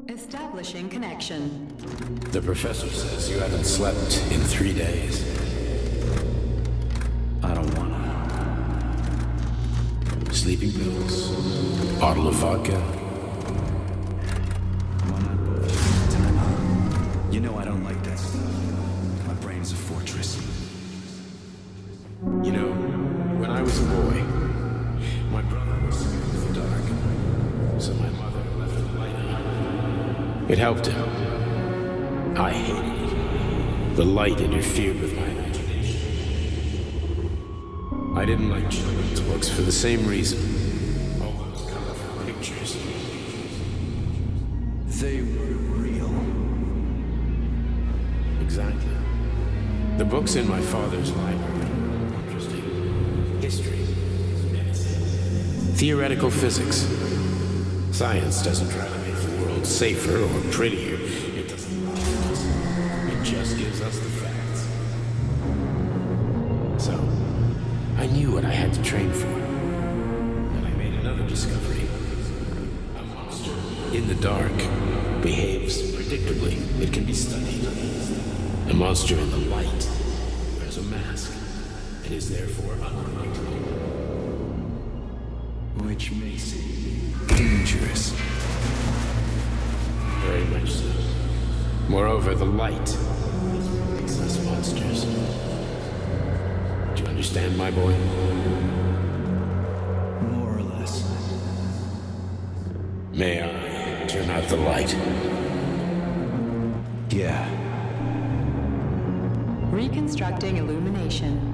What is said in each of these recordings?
Establishing connection. The professor says you haven't slept in 3 days. I don't wanna. Sleeping pills, bottle of vodka. Why not both? Time out. You know I don't like that stuff. My brain's a fortress. You know, when I was a boy, my brother was scared of the dark, so my mother left the light on. It helped him. I hated it. The light interfered with my imagination. I didn't like children's books for the same reason. All those colorful pictures. They were real. Exactly. The books in my father's library were interesting. History, medicine, theoretical physics. Science doesn't try to make the world safer or prettier. It doesn't. It just gives us the facts. So, I knew what I had to train for. And I made another discovery. A monster in the dark behaves predictably. It can be studied. A monster in the light wears a mask and is therefore unpredictable. Which makes it dangerous. Very much so. Moreover, the light is what makes us monsters. Do you understand, my boy? More or less. May I turn out the light? Yeah. Reconstructing illumination.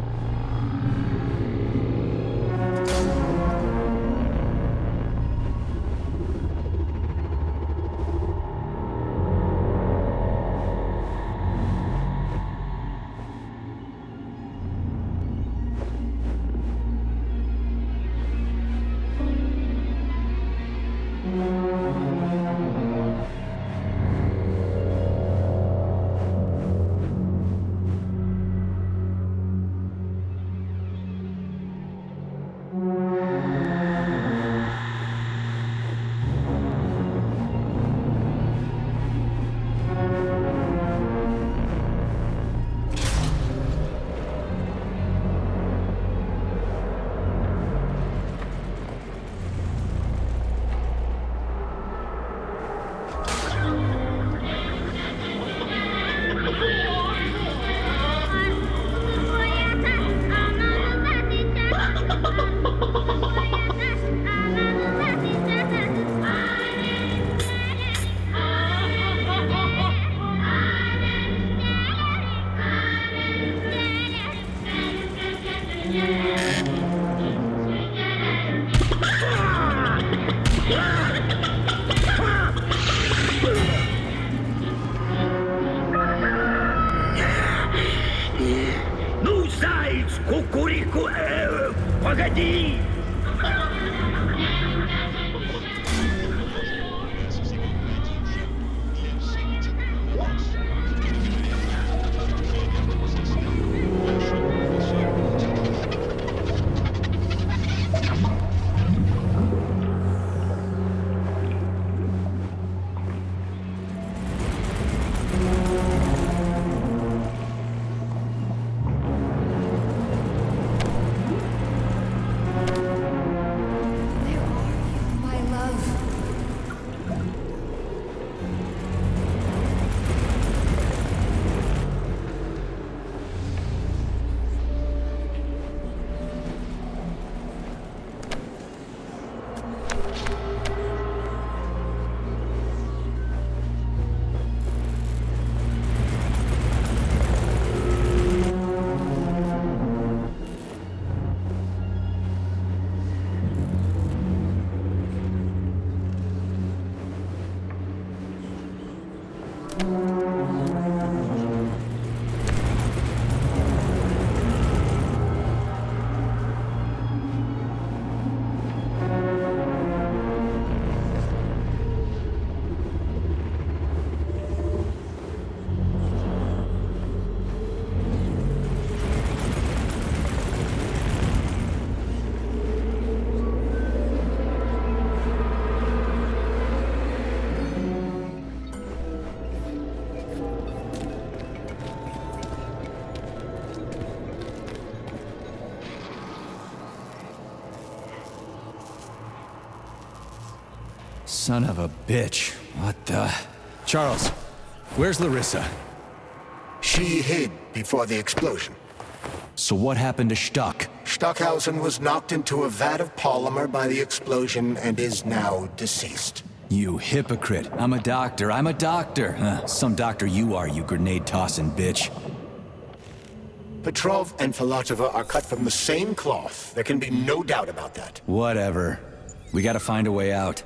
Погоди! Son of a bitch. What the... Charles, where's Larissa? She hid before the explosion. So what happened to Stuck? Stockhausen was knocked into a vat of polymer by the explosion and is now deceased. You hypocrite. I'm a doctor. Some doctor you are, you grenade-tossing bitch. Petrov and Filatova are cut from the same cloth. There can be no doubt about that. Whatever. We gotta find a way out.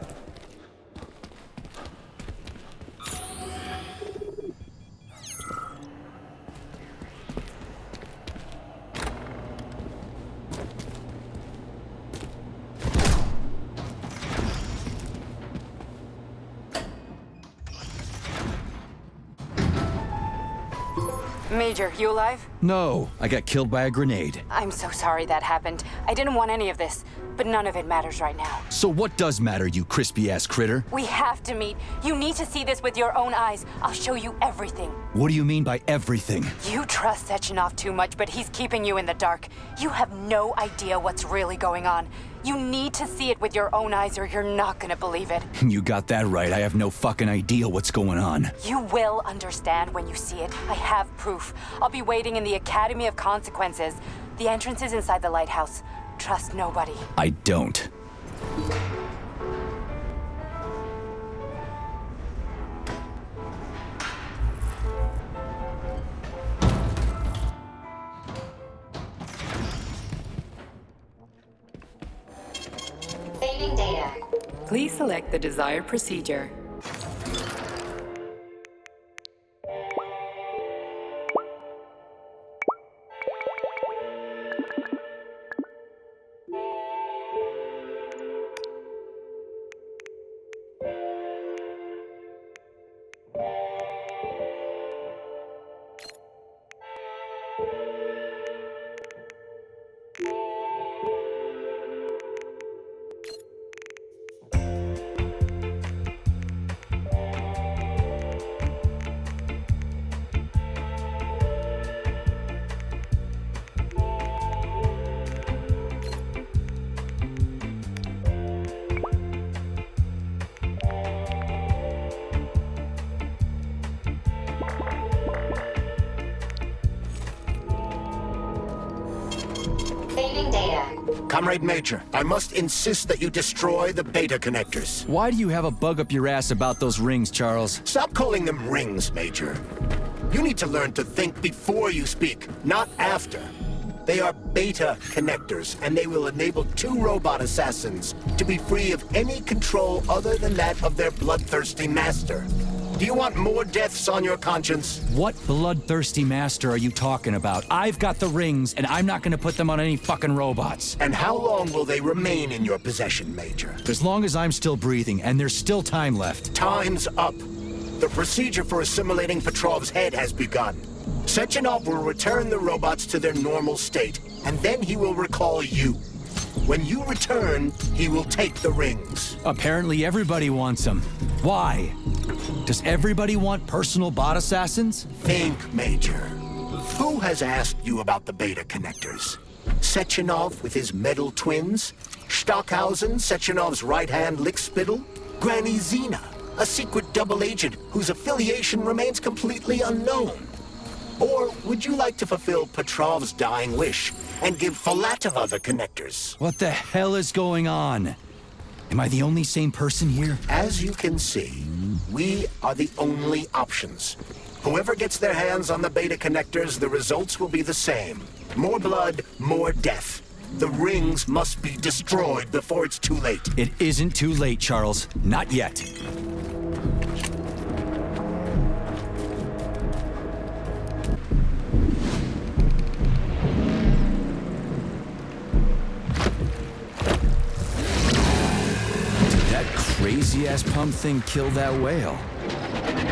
Major, you alive? No, I got killed by a grenade. I'm so sorry that happened. I didn't want any of this, but none of it matters right now. So what does matter, you crispy-ass critter? We have to meet. You need to see this with your own eyes. I'll show you everything. What do you mean by everything? You trust Sechenov too much, but he's keeping you in the dark. You have no idea what's really going on. You need to see it with your own eyes or you're not gonna believe it. You got that right. I have no fucking idea what's going on. You will understand when you see it. I have proof. I'll be waiting in the Academy of Consequences. The entrance is inside the lighthouse. Trust nobody. I don't. Saving data. Please select the desired procedure. Saving data. Comrade Major, I must insist that you destroy the beta connectors. Why do you have a bug up your ass about those rings, Charles? Stop calling them rings, Major. You need to learn to think before you speak, not after. They are beta connectors, and they will enable 2 robot assassins to be free of any control other than that of their bloodthirsty master. Do you want more deaths on your conscience? What bloodthirsty master are you talking about? I've got the rings, and I'm not gonna put them on any fucking robots. And how long will they remain in your possession, Major? As long as I'm still breathing, and there's still time left. Time's up. The procedure for assimilating Petrov's head has begun. Sechenov will return the robots to their normal state, and then he will recall you. When you return, he will take the rings. Apparently everybody wants them. Why? Does everybody want personal bot assassins? Think, Major. Who has asked you about the beta connectors? Sechenov with his metal twins? Stockhausen, Sechenov's right-hand lickspittle? Granny Zena, a secret double agent whose affiliation remains completely unknown? Or would you like to fulfill Petrov's dying wish and give Filatova the connectors? What the hell is going on? Am I the only sane person here? As you can see, we are the only options. Whoever gets their hands on the beta connectors, the results will be the same. More blood, more death. The rings must be destroyed before it's too late. It isn't too late, Charles. Not yet. Crazy-ass pump thing killed that whale.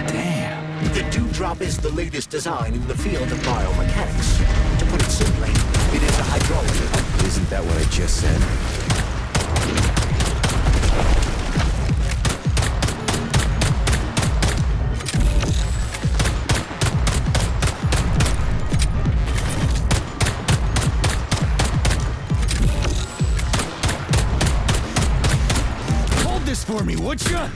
Damn. The dewdrop is the latest design in the field of biomechanics. To put it simply, it is a hydraulic. Isn't that what I just said? For me, will Would ya?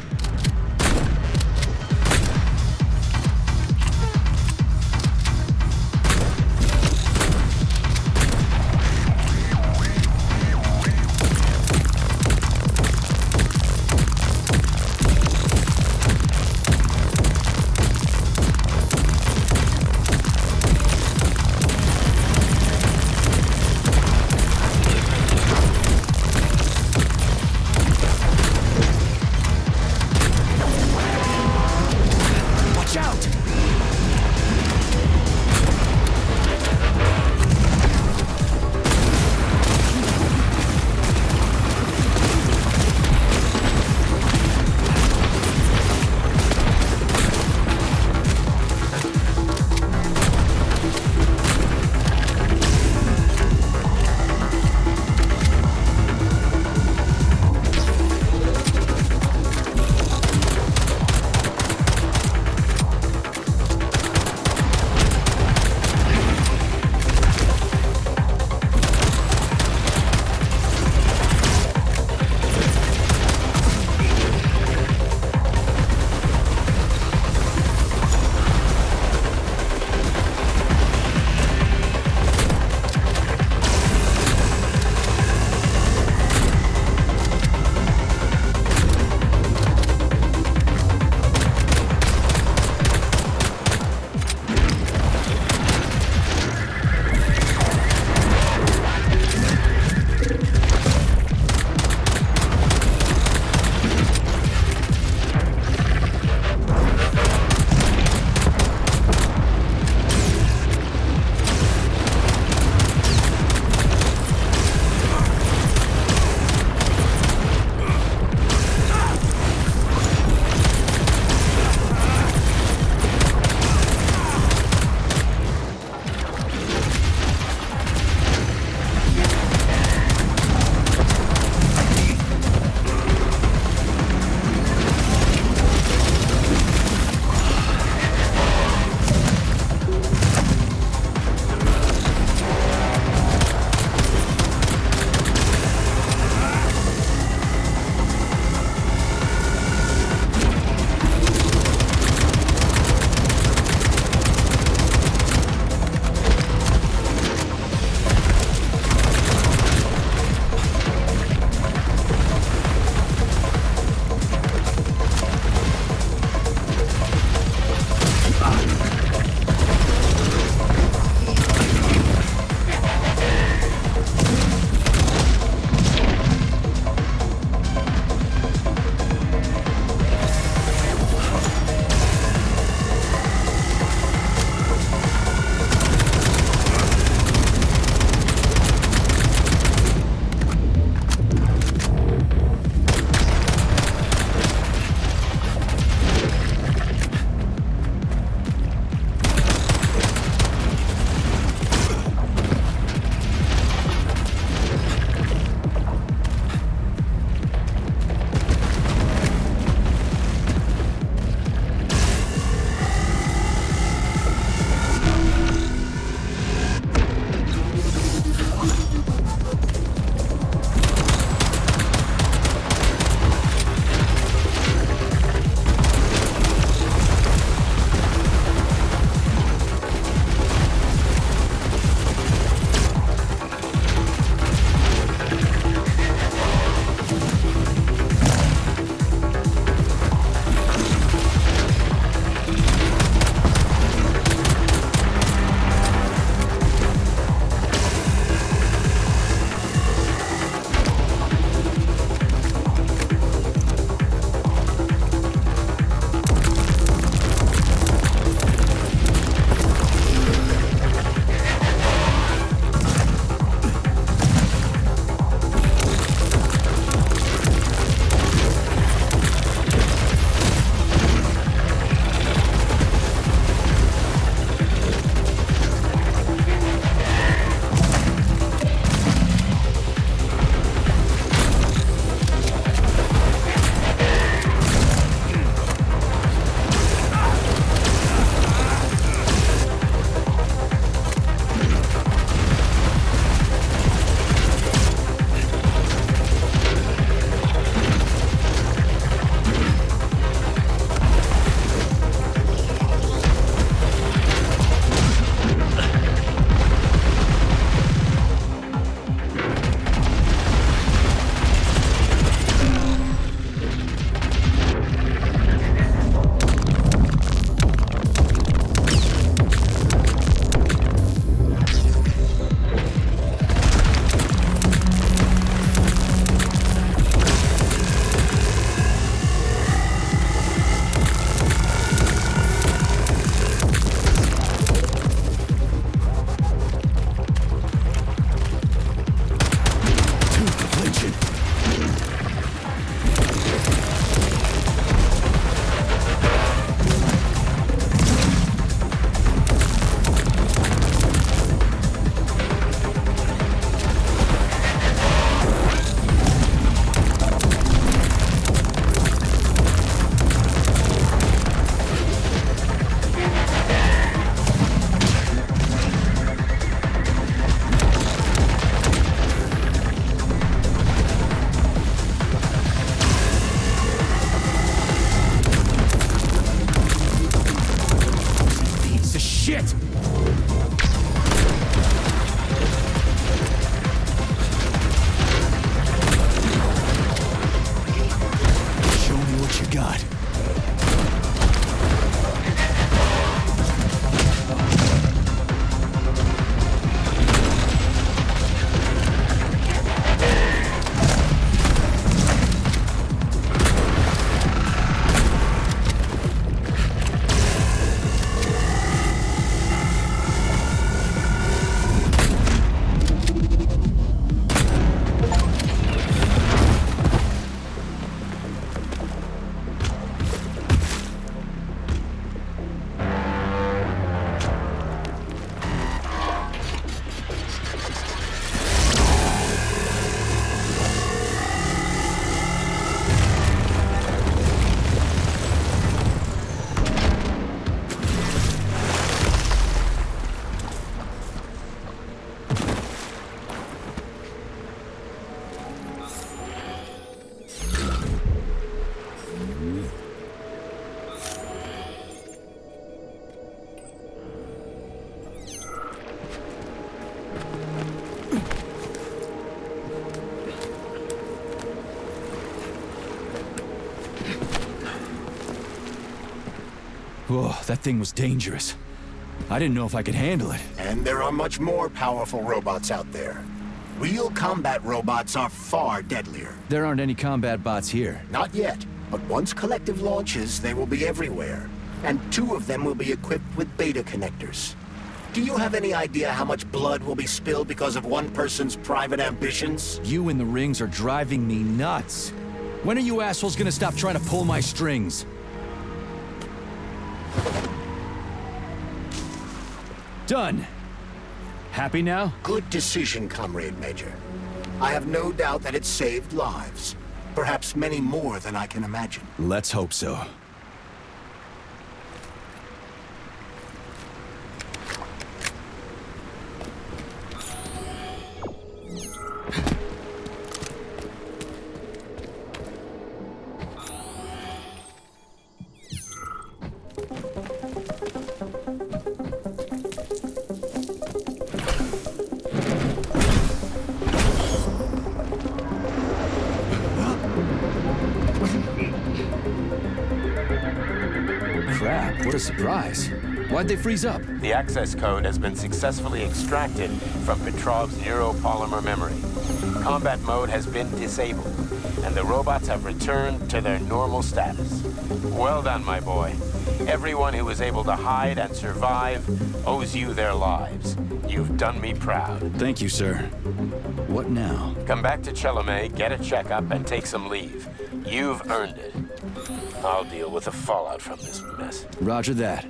Whoa, that thing was dangerous. I didn't know if I could handle it. And there are much more powerful robots out there. Real combat robots are far deadlier. There aren't any combat bots here. Not yet, but once Collective launches, they will be everywhere. And 2 of them will be equipped with beta connectors. Do you have any idea how much blood will be spilled because of one person's private ambitions? You in the rings are driving me nuts. When are you assholes gonna stop trying to pull my strings? Done. Happy now? Good decision, Comrade Major. I have no doubt that it saved lives. Perhaps many more than I can imagine. Let's hope so. Crap, what a surprise. Why'd they freeze up? The access code has been successfully extracted from Petrov's neuropolymer memory. Combat mode has been disabled, and the robots have returned to their normal status. Well done, my boy. Everyone who was able to hide and survive owes you their lives. You've done me proud. Thank you, sir. What now? Come back to Chalamet, get a checkup, and take some leave. You've earned it. I'll deal with the fallout from this mess. Roger that.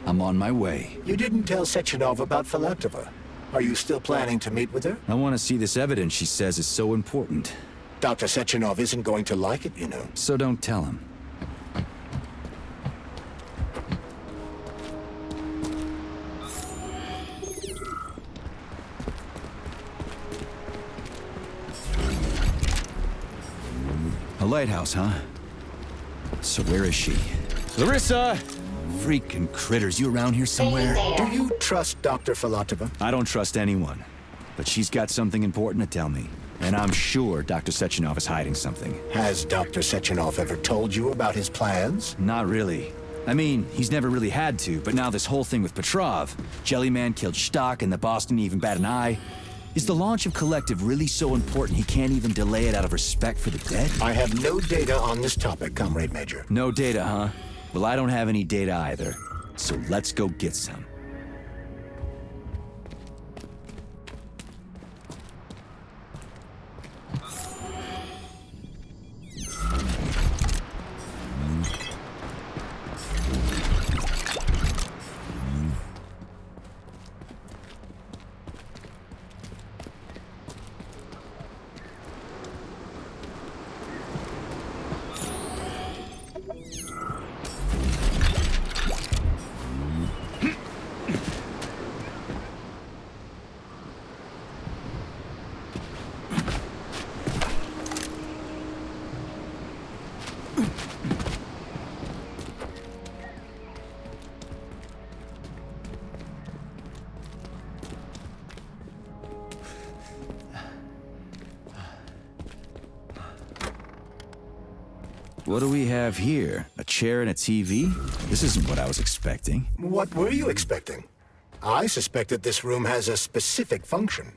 I'm on my way. You didn't tell Sechenov about Filatova. Are you still planning to meet with her? I want to see this evidence she says is so important. Dr. Sechenov isn't going to like it, you know. So don't tell him. A lighthouse, huh? So where is she? Larissa! Freaking critters, you around here somewhere? Do you trust Dr. Filatova? I don't trust anyone. But she's got something important to tell me. And I'm sure Dr. Sechenov is hiding something. Has Dr. Sechenov ever told you about his plans? Not really. I mean, he's never really had to, but now this whole thing with Petrov, Jellyman killed Stock and the boss didn't even bat an eye. Is the launch of Collective really so important he can't even delay it out of respect for the dead? I have no data on this topic, Comrade Major. No data, huh? Well, I don't have any data either. So let's go get some. What do we have here? A chair and a TV? This isn't what I was expecting. What were you expecting? I suspect that this room has a specific function.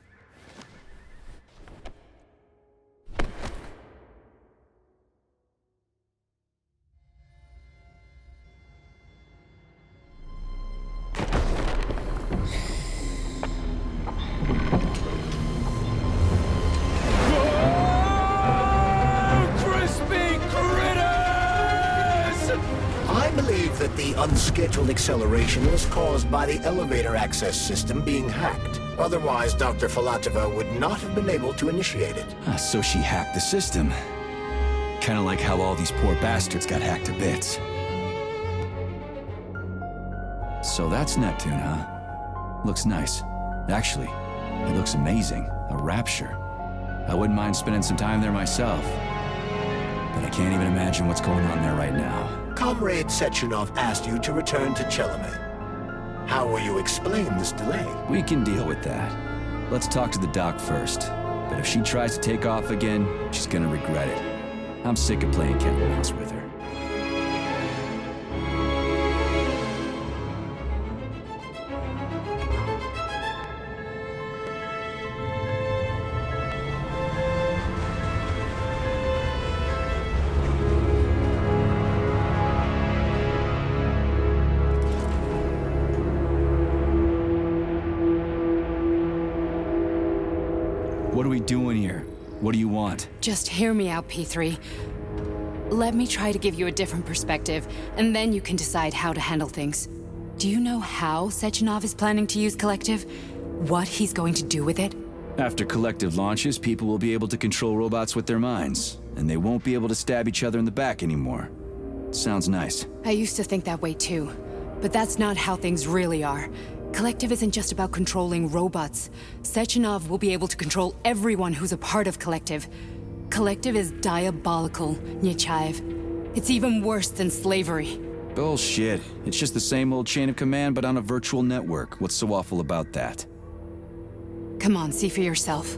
Unscheduled acceleration was caused by the elevator access system being hacked. Otherwise, Dr. Filatova would not have been able to initiate it. So she hacked the system. Kinda like how all these poor bastards got hacked to bits. So that's Neptune, huh? Looks nice. Actually, it looks amazing. A rapture. I wouldn't mind spending some time there myself. But I can't even imagine what's going on there right now. Comrade Sechenov asked you to return to Chalamet. How will you explain this delay? We can deal with that. Let's talk to the doc first. But if she tries to take off again, she's gonna regret it. I'm sick of playing cat and mouse with her. are we doing here? What do you want? Just hear me out, P3. Let me try to give you a different perspective, and then you can decide how to handle things. Do you know how Sechenov is planning to use Collective? What he's going to do with it? After Collective launches, people will be able to control robots with their minds, and they won't be able to stab each other in the back anymore. Sounds nice. I used to think that way too, but that's not how things really are. Collective isn't just about controlling robots. Sechenov will be able to control everyone who's a part of Collective. Collective is diabolical, Nechayev. It's even worse than slavery. Bullshit. It's just the same old chain of command, but on a virtual network. What's so awful about that? Come on, see for yourself.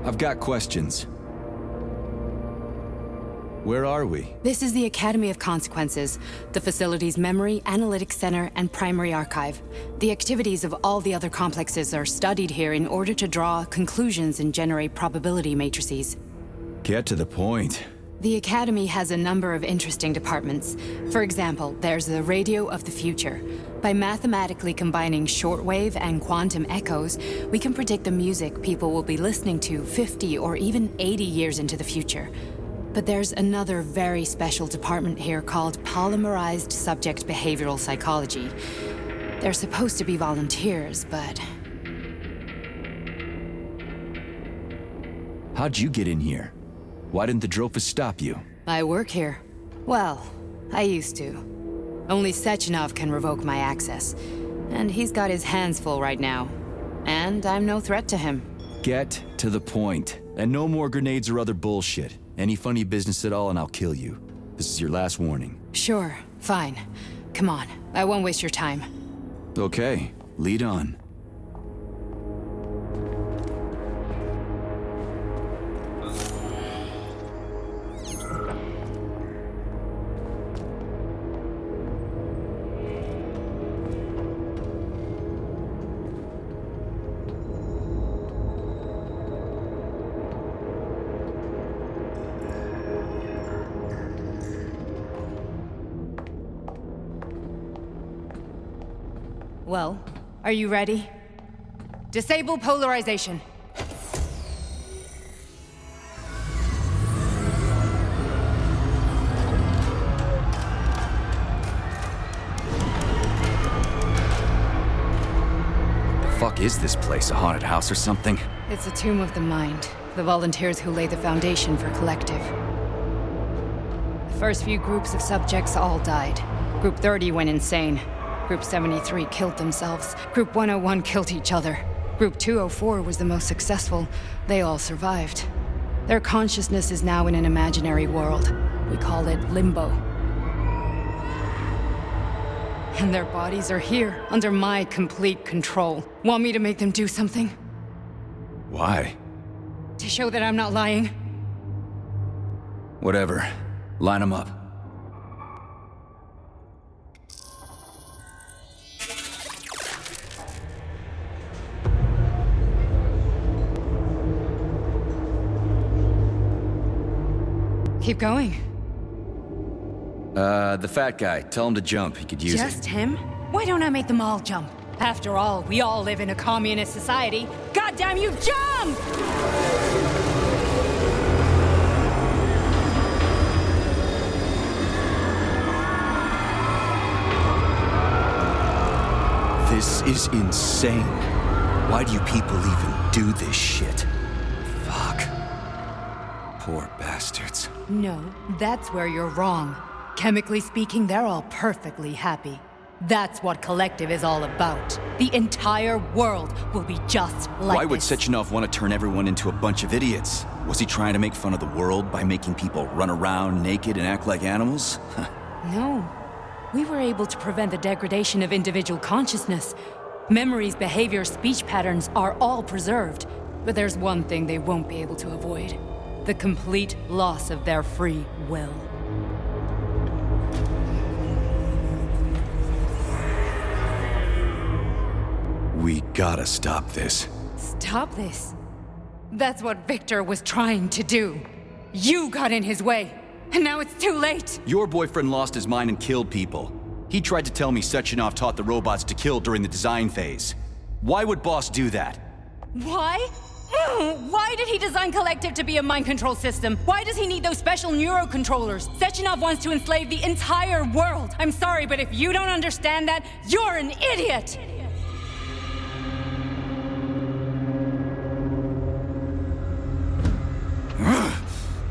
I've got questions. Where are we? This is the Academy of Consequences, the facility's memory, analytics center, and primary archive. The activities of all the other complexes are studied here in order to draw conclusions and generate probability matrices. Get to the point. The Academy has a number of interesting departments. For example, there's the Radio of the Future. By mathematically combining shortwave and quantum echoes, we can predict the music people will be listening to 50 or even 80 years into the future. But there's another very special department here called Polymerized Subject Behavioral Psychology. They're supposed to be volunteers, but... How'd you get in here? Why didn't the Drofus stop you? I work here. Well, I used to. Only Sechenov can revoke my access. And he's got his hands full right now. And I'm no threat to him. Get to the point. And no more grenades or other bullshit. Any funny business at all and I'll kill you. This is your last warning. Sure, fine. Come on, I won't waste your time. Okay, lead on. Well, are you ready? Disable polarization. Fuck is this place? A haunted house or something? It's a tomb of the mind. The volunteers who lay the foundation for Collective. The first few groups of subjects all died. Group 30 went insane. Group 73 killed themselves. Group 101 killed each other. Group 204 was the most successful. They all survived. Their consciousness is now in an imaginary world. We call it Limbo. And their bodies are here, under my complete control. Want me to make them do something? Why? To show that I'm not lying? Whatever. Line them up. Keep going. The fat guy. Tell him to jump. He could use it. Just him? Why don't I make them all jump? After all, we all live in a communist society. Goddamn you, jump! This is insane. Why do you people even do this shit? Fuck. Poor bastards. No, that's where you're wrong. Chemically speaking, they're all perfectly happy. That's what Collective is all about. The entire world will be just like Why would this. Sechenov want to turn everyone into a bunch of idiots? Was he trying to make fun of the world by making people run around naked and act like animals? No. We were able to prevent the degradation of individual consciousness. Memories, behavior, speech patterns are all preserved. But there's one thing they won't be able to avoid. The complete loss of their free will. We gotta stop this. Stop this. That's what Victor was trying to do. You got in his way, and now it's too late. Your boyfriend lost his mind and killed people. He tried to tell me Sechenov taught the robots to kill during the design phase. Why would Boss do that? Why? Why did he design Collective to be a mind control system? Why does he need those special neurocontrollers? Sechenov wants to enslave the entire world. I'm sorry, but if you don't understand that, you're an idiot!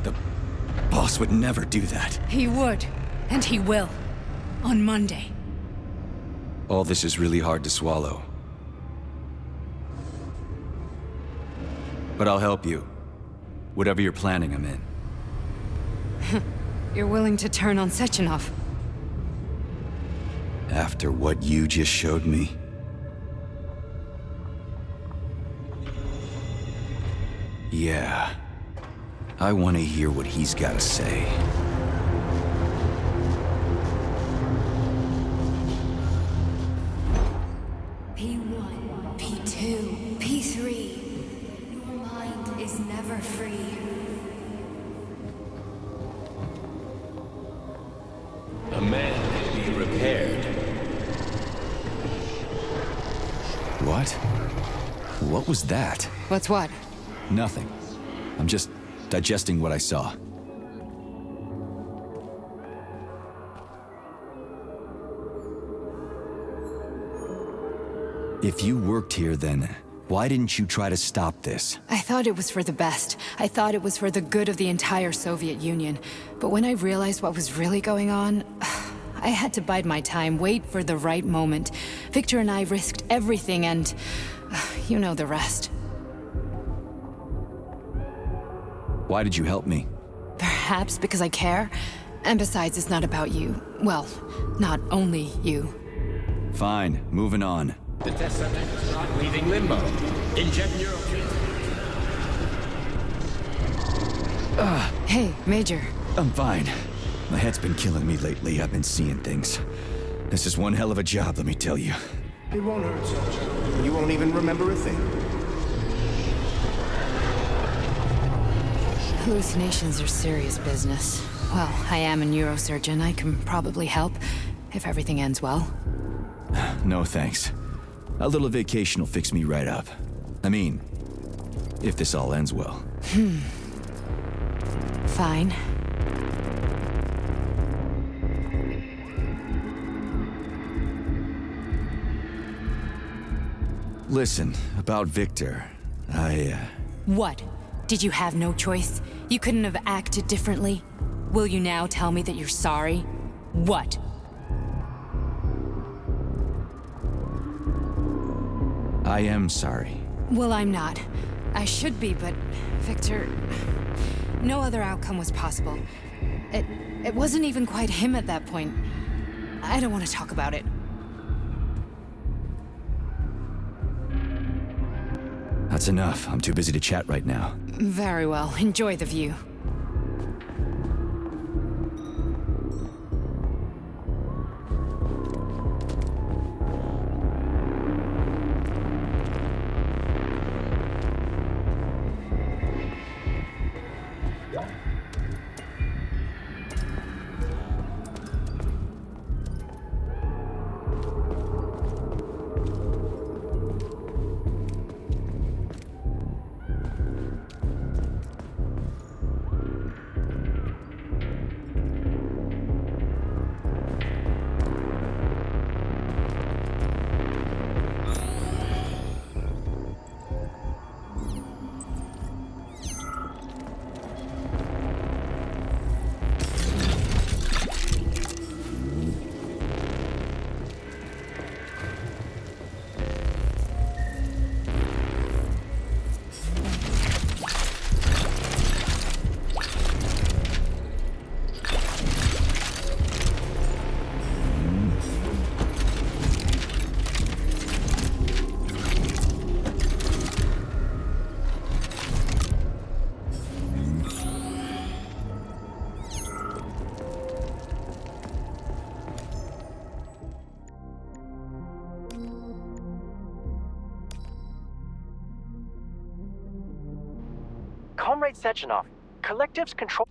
The Boss would never do that. He would, and he will. On Monday. All this is really hard to swallow. But I'll help you. Whatever you're planning, I'm in. You're willing to turn on Sechenov? After what you just showed me? Yeah. I want to hear what he's got to say. P1, P2, P3. Your mind is never free. A man may be repaired. What? What was that? What's what? Nothing. I'm just digesting what I saw. If you worked here, then why didn't you try to stop this? I thought it was for the best. I thought it was for the good of the entire Soviet Union. But when I realized what was really going on, I had to bide my time, wait for the right moment. Victor and I risked everything and you know the rest. Why did you help me? Perhaps because I care. And besides, it's not about you. Well, not only you. Fine, moving on. The test subject is not leaving limbo. Inject Hey, Major. I'm fine. My head's been killing me lately. I've been seeing things. This is one hell of a job, let me tell you. It won't hurt, Sergeant. You won't even remember a thing. Hallucinations are serious business. Well, I am a neurosurgeon. I can probably help, if everything ends well. No thanks. A little vacation will fix me right up. I mean, if this all ends well. Fine. Listen, about Victor, What? Did you have no choice? You couldn't have acted differently? Will you now tell me that you're sorry? What? I am sorry. Well, I'm not. I should be, but Victor... No other outcome was possible. It wasn't even quite him at that point. I don't want to talk about it. That's enough. I'm too busy to chat right now. Very well. Enjoy the view. Comrade Sechenov, Collective's control...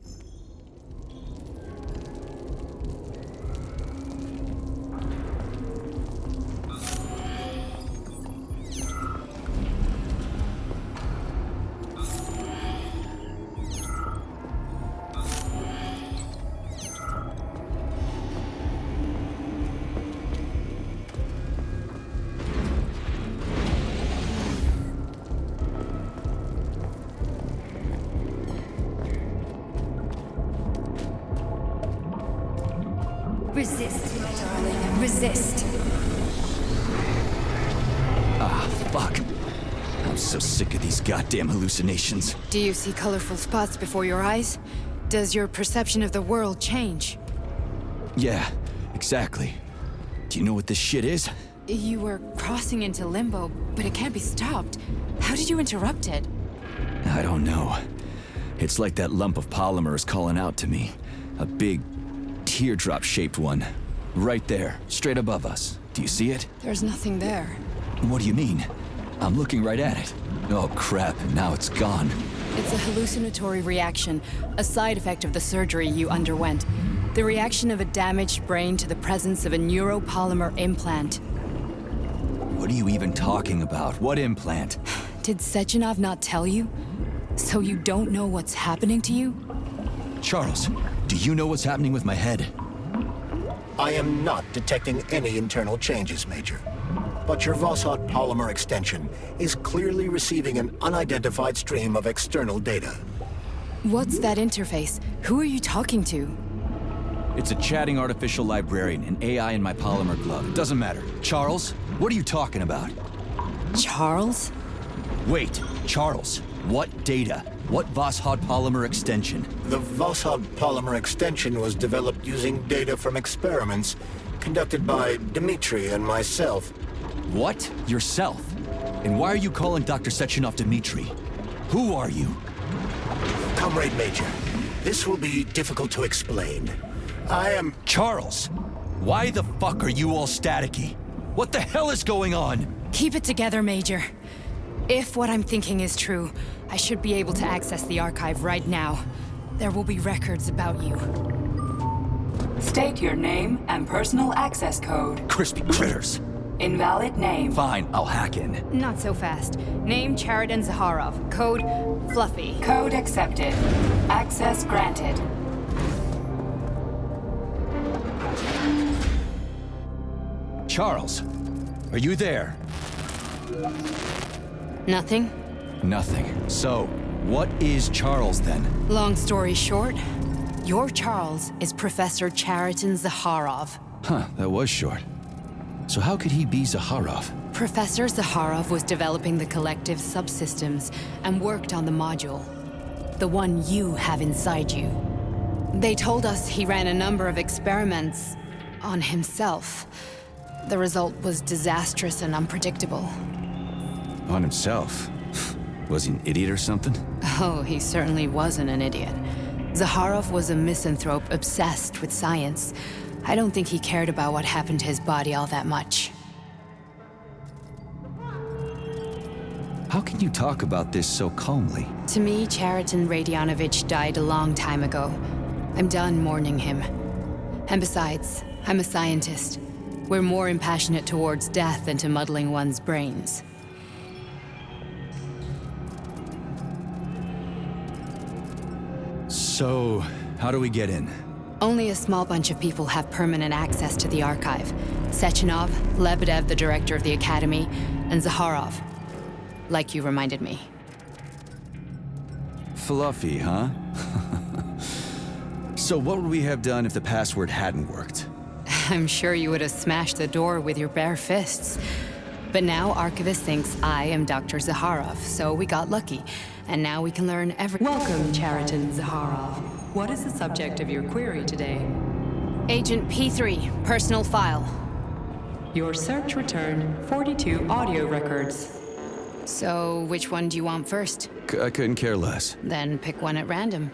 Resist, my darling. Resist. Ah, fuck. I'm so sick of these goddamn hallucinations. Do you see colorful spots before your eyes? Does your perception of the world change? Yeah, exactly. Do you know what this shit is? You were crossing into limbo, but it can't be stopped. How did you interrupt it? I don't know. It's like that lump of polymer is calling out to me. A big, teardrop-shaped one. Right there, straight above us. Do you see it? There's nothing there. What do you mean? I'm looking right at it. Oh crap, now it's gone. It's a hallucinatory reaction, a side effect of the surgery you underwent. The reaction of a damaged brain to the presence of a neuropolymer implant. What are you even talking about? What implant? Did Sechenov not tell you? So you don't know what's happening to you? Charles, do you know what's happening with my head? I am not detecting any internal changes, Major. But your Voskhod polymer extension is clearly receiving an unidentified stream of external data. What's that interface? Who are you talking to? It's a chatting artificial librarian, an AI in my polymer glove. It doesn't matter. Charles, what are you talking about? Charles? Wait, Charles, what data? What Voskhod polymer extension? The Voskhod polymer extension was developed using data from experiments conducted by Dmitri and myself. What? Yourself? And why are you calling Dr. Sechenov Dmitri? Who are you? Comrade Major, this will be difficult to explain. I am... Charles! Why the fuck are you all staticky? What the hell is going on? Keep it together, Major. If what I'm thinking is true, I should be able to access the archive right now. There will be records about you. State your name and personal access code. Crispy critters! Invalid name. Fine, I'll hack in. Not so fast. Name Chariton Zaharov. Code Fluffy. Code accepted. Access granted. Charles, are you there? Nothing? Nothing. So, what is Charles then? Long story short, your Charles is Professor Chariton Zaharov. Huh, that was short. So how could he be Zaharov? Professor Zaharov was developing the collective subsystems and worked on the module. The one you have inside you. They told us he ran a number of experiments on himself. The result was disastrous and unpredictable. On himself? Was he an idiot or something? Oh, he certainly wasn't an idiot. Zaharov was a misanthrope obsessed with science. I don't think he cared about what happened to his body all that much. How can you talk about this so calmly? To me, Chariton Radionovich died a long time ago. I'm done mourning him. And besides, I'm a scientist. We're more impassionate towards death than to muddling one's brains. So, how do we get in? Only a small bunch of people have permanent access to the archive. Sechenov, Lebedev, the director of the Academy, and Zaharov. Like you reminded me. Fluffy, huh? So what would we have done if the password hadn't worked? I'm sure you would have smashed the door with your bare fists. But now Archivist thinks I am Dr. Zaharov, so we got lucky. And now we can learn everything. Welcome, Chariton Zaharov. What is the subject of your query today? Agent P3, personal file. Your search returned 42 audio records. So, which one do you want first? I couldn't care less. Then pick one at random.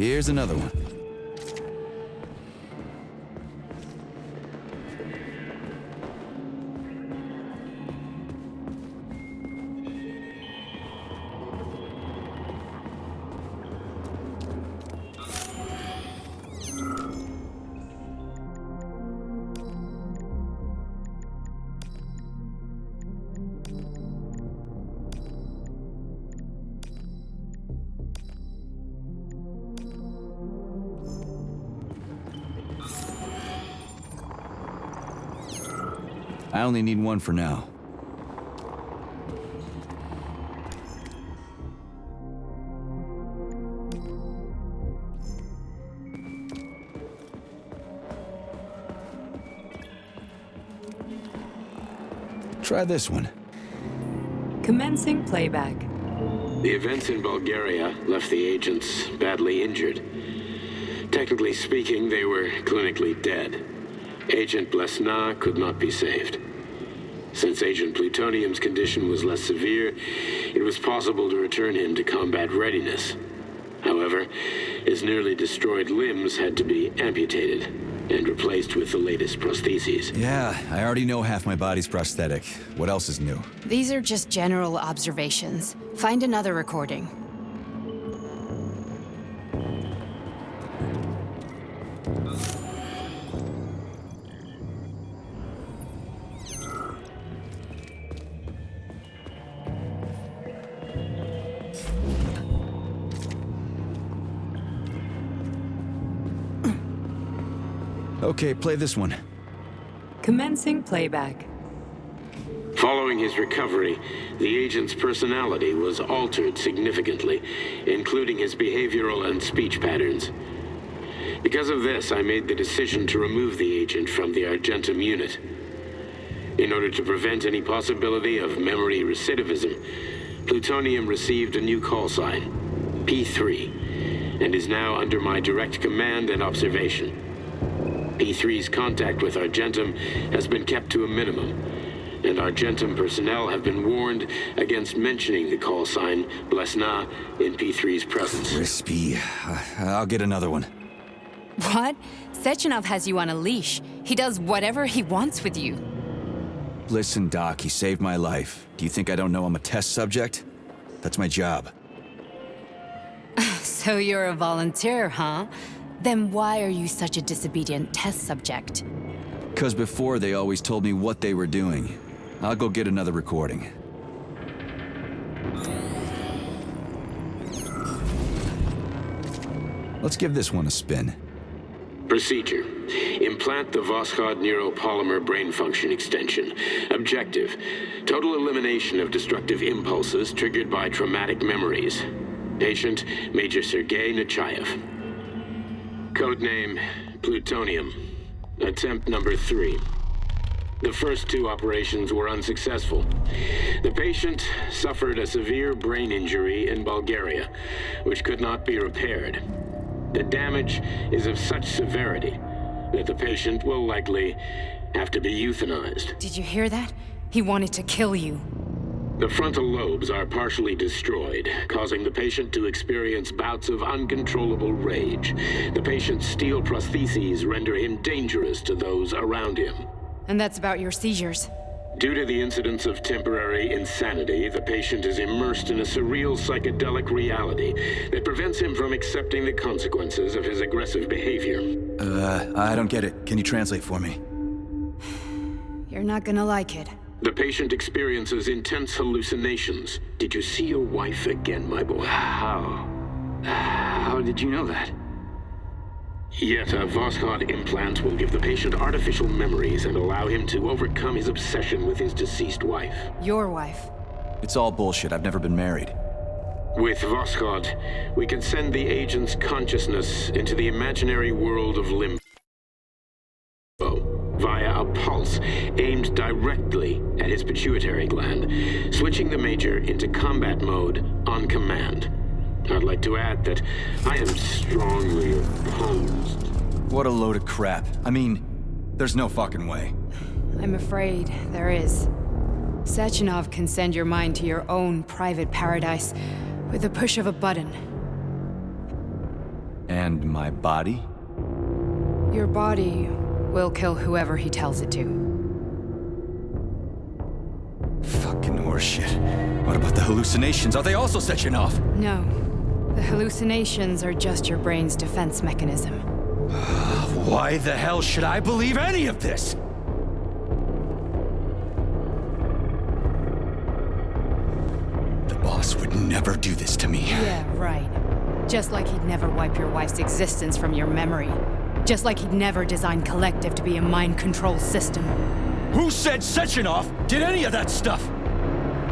Here's another one. I only need one for now. Try this one. Commencing playback. The events in Bulgaria left the agents badly injured. Technically speaking, they were clinically dead. Agent Blesna could not be saved. Since Agent Plutonium's condition was less severe, it was possible to return him to combat readiness. However, his nearly destroyed limbs had to be amputated and replaced with the latest prostheses. Yeah, I already know half my body's prosthetic. What else is new? These are just general observations. Find another recording. Okay, play this one. Commencing playback. Following his recovery, the agent's personality was altered significantly, including his behavioral and speech patterns. Because of this, I made the decision to remove the agent from the Argentum unit. In order to prevent any possibility of memory recidivism, Plutonium received a new call sign, P3, and is now under my direct command and observation. P3's contact with Argentum has been kept to a minimum, and Argentum personnel have been warned against mentioning the call sign Blesna in P3's presence. Crispy. I'll get another one. What? Sechenov has you on a leash. He does whatever he wants with you. Listen, Doc, he saved my life. Do you think I don't know I'm a test subject? That's my job. So you're a volunteer, huh? Then why are you such a disobedient test subject? 'Cause before they always told me what they were doing. I'll go get another recording. Let's give this one a spin. Procedure. Implant the Voskhod neuropolymer brain function extension. Objective. Total elimination of destructive impulses triggered by traumatic memories. Patient, Major Sergei Nechayev. Codename, Plutonium. Attempt number 3. The first 2 operations were unsuccessful. The patient suffered a severe brain injury in Bulgaria, which could not be repaired. The damage is of such severity that the patient will likely have to be euthanized. Did you hear that? He wanted to kill you. The frontal lobes are partially destroyed, causing the patient to experience bouts of uncontrollable rage. The patient's steel prostheses render him dangerous to those around him. And that's about your seizures. Due to the incidence of temporary insanity, the patient is immersed in a surreal psychedelic reality that prevents him from accepting the consequences of his aggressive behavior. I don't get it. Can you translate for me? You're not gonna like it. The patient experiences intense hallucinations. Did you see your wife again, my boy? How did you know that? Yet a Voskhod implant will give the patient artificial memories and allow him to overcome his obsession with his deceased wife. Your wife. It's all bullshit. I've never been married. With Voskhod, we can send the agent's consciousness into the imaginary world of limbo via a pulse aimed directly at his pituitary gland, switching the Major into combat mode on command. I'd like to add that I am strongly opposed. What a load of crap. I mean, there's no fucking way. I'm afraid there is. Sechenov can send your mind to your own private paradise with the push of a button. And my body? Your body will kill whoever he tells it to. Fucking horseshit. What about the hallucinations? Are they also Sechenov? No. The hallucinations are just your brain's defense mechanism. Why the hell should I believe any of this? The boss would never do this to me. Yeah, right. Just like he'd never wipe your wife's existence from your memory. Just like he'd never design Collective to be a mind control system. Who said Sechenov did any of that stuff?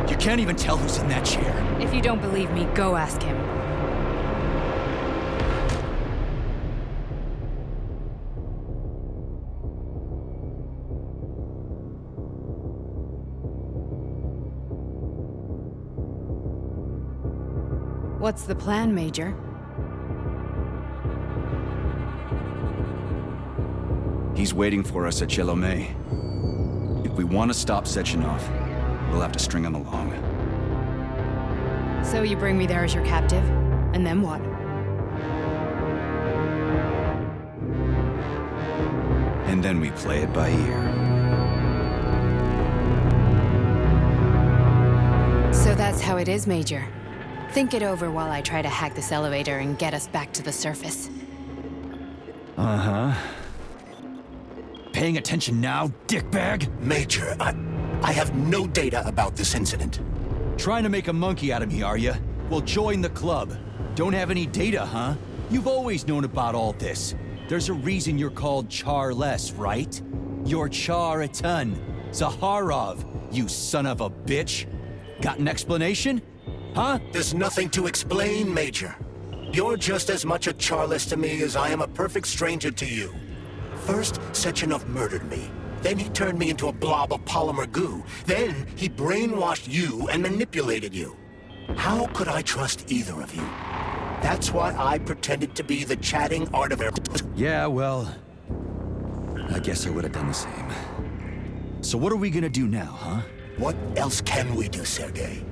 You can't even tell who's in that chair. If you don't believe me, go ask him. What's the plan, Major? He's waiting for us at Chelomey. If we want to stop Sechenov, we'll have to string him along. So you bring me there as your captive, and then what? And then we play it by ear. So that's how it is, Major. Think it over while I try to hack this elevator and get us back to the surface. Uh-huh. Paying attention now, dickbag? Major, I have no data about this incident. Trying to make a monkey out of me, are you? Well, join the club. Don't have any data, huh? You've always known about all this. There's a reason you're called Charless, right? You're Char a ton. Zaharov, you son of a bitch. Got an explanation? Huh? There's nothing to explain, Major. You're just as much a Charless to me as I am a perfect stranger to you. First, Sechenov murdered me. Then he turned me into a blob of polymer goo. Then he brainwashed you and manipulated you. How could I trust either of you? That's why I pretended to be the chatting artificer. Yeah, well, I guess I would have done the same. So what are we gonna do now, huh? What else can we do, Sergei?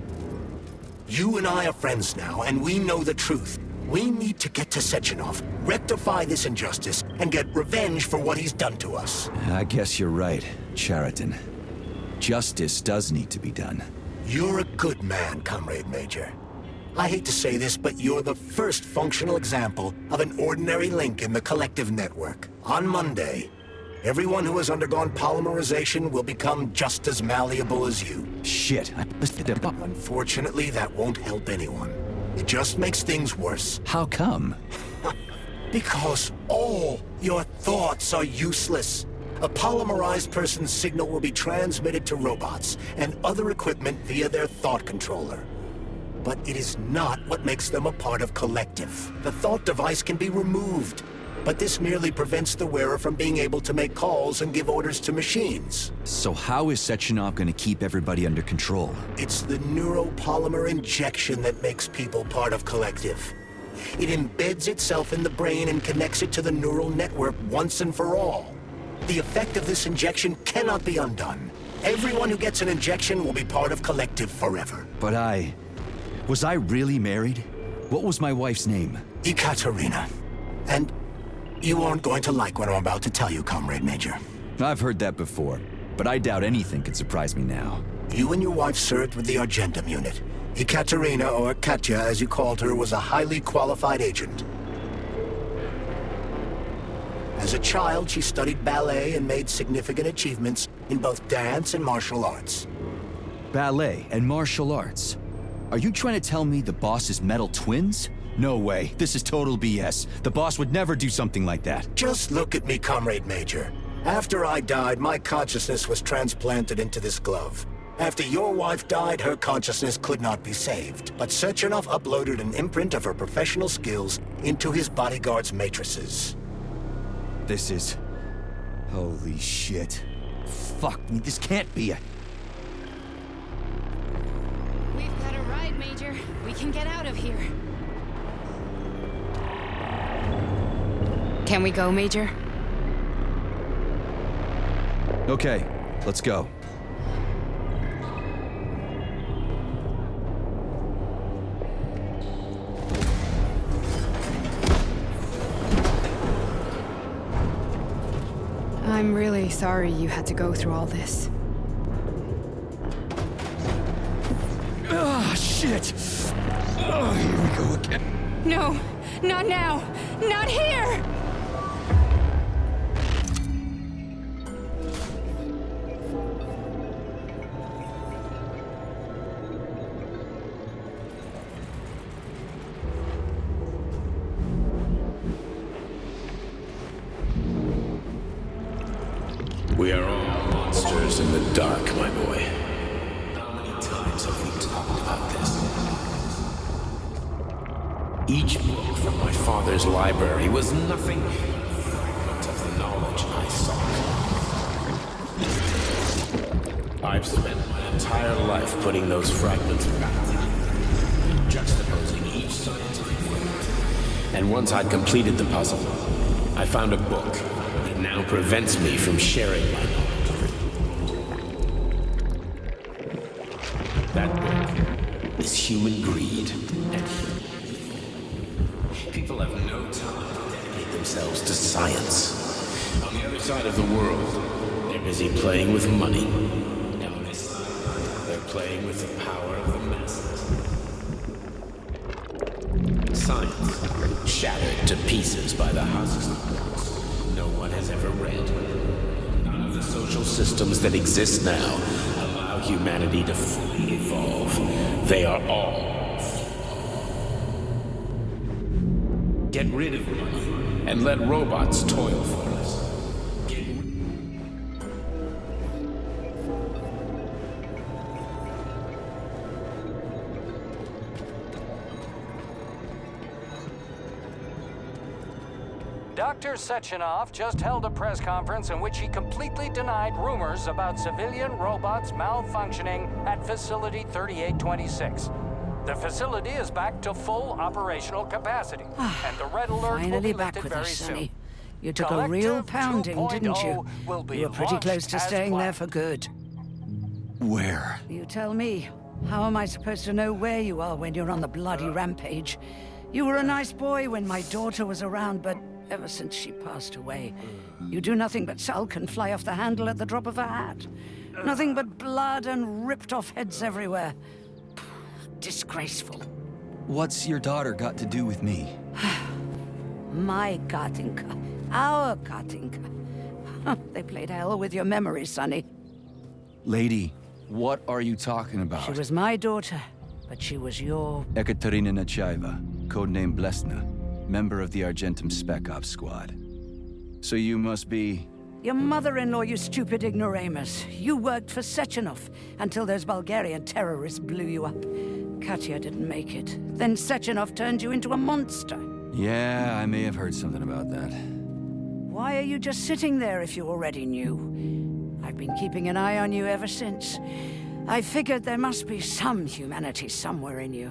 You and I are friends now, and we know the truth. We need to get to Sechenov, rectify this injustice, and get revenge for what he's done to us. I guess you're right, Chariton. Justice does need to be done. You're a good man, Comrade Major. I hate to say this, but you're the first functional example of an ordinary link in the Collective network. On Monday, everyone who has undergone polymerization will become just as malleable as you. Shit, Unfortunately, that won't help anyone. It just makes things worse. How come? Because all your thoughts are useless. A polymerized person's signal will be transmitted to robots and other equipment via their thought controller. But it is not what makes them a part of Collective. The thought device can be removed, but this merely prevents the wearer from being able to make calls and give orders to machines. So how is Sechenov gonna keep everybody under control? It's the neuropolymer injection that makes people part of Collective. It embeds itself in the brain and connects it to the neural network once and for all. The effect of this injection cannot be undone. Everyone who gets an injection will be part of Collective forever. But was I really married? What was my wife's name? Ekaterina. And you aren't going to like what I'm about to tell you, Comrade Major. I've heard that before, but I doubt anything could surprise me now. You and your wife served with the Argentum unit. Ekaterina, or Katya as you called her, was a highly qualified agent. As a child, she studied ballet and made significant achievements in both dance and martial arts. Ballet and martial arts? Are you trying to tell me the boss is metal twins? No way. This is total BS. The boss would never do something like that. Just look at me, Comrade Major. After I died, my consciousness was transplanted into this glove. After your wife died, her consciousness could not be saved. But Sechenov uploaded an imprint of her professional skills into his bodyguard's matrices. This is... holy shit. Fuck me, this can't be a... We've got a ride, Major. We can get out of here. Can we go, Major? Okay, let's go. I'm really sorry you had to go through all this. Ah, shit! Oh, here we go again. No, not now! Not here! We are all monsters in the dark, my boy. How many times have we talked about this? Each book from my father's library was nothing but a fragment of the knowledge I sought. I've spent my entire life putting those fragments back together, juxtaposing each scientific fact. And once I'd completed the puzzle, I found a book that now prevents me from sharing my knowledge. That book is human greed and human evil. People have no time to dedicate themselves to science. On the other side of the world, they're busy playing with money. And on this side, they're playing with the power of the masses. Science, shattered to pieces by the houses of books no one has ever read. None of the social systems that exist now allow humanity to fully evolve. They are all flawed. Get rid of money and let robots toil for us. Dr. Sechenov just held a press conference in which he completely denied rumors about civilian robots malfunctioning at Facility 3826. The facility is back to full operational capacity, and the red alert will Finally be back lifted with very us, soon. Sonny. You took a real pounding, didn't you? Will be You were pretty close to launched as staying there planned. for good. Where? You tell me. How am I supposed to know where you are when you're on the bloody rampage? You were a nice boy when my daughter was around, but ever since she passed away, you do nothing but sulk and fly off the handle at the drop of a hat. Nothing but blood and ripped off heads everywhere. Disgraceful. What's your daughter got to do with me? My Katinka. Our Katinka. They played hell with your memories, Sonny. Lady, what are you talking about? She was my daughter, but she was your... Ekaterina Nechaeva, codename Blesna, member of the Argentum Spec Ops squad. So you must be... Your mother-in-law, you stupid ignoramus. You worked for Sechenov until those Bulgarian terrorists blew you up. Katya didn't make it. Then Sechenov turned you into a monster. Yeah, I may have heard something about that. Why are you just sitting there if you already knew? I've been keeping an eye on you ever since. I figured there must be some humanity somewhere in you.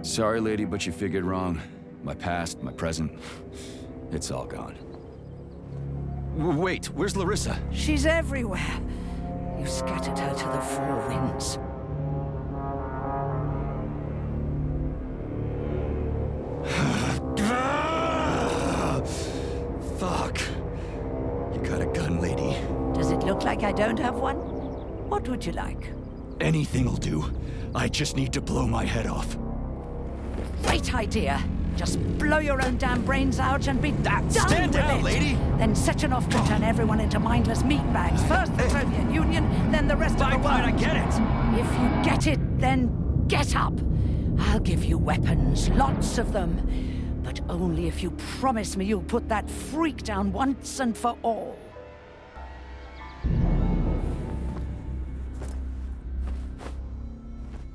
Sorry, lady, but you figured wrong. My past, my present, it's all gone. Wait, where's Larissa? She's everywhere. You scattered her to the four winds. Fuck. You got a gun, lady. Does it look like I don't have one? What would you like? Anything'll do. I just need to blow my head off. Great idea. Just blow your own damn brains out and be done Stand with down, it. lady! Then Sechenov can turn everyone into mindless meatbags. First the Soviet Union, then the rest of the world. I get it! If you get it, then get up. I'll give you weapons, lots of them. But only if you promise me you'll put that freak down once and for all.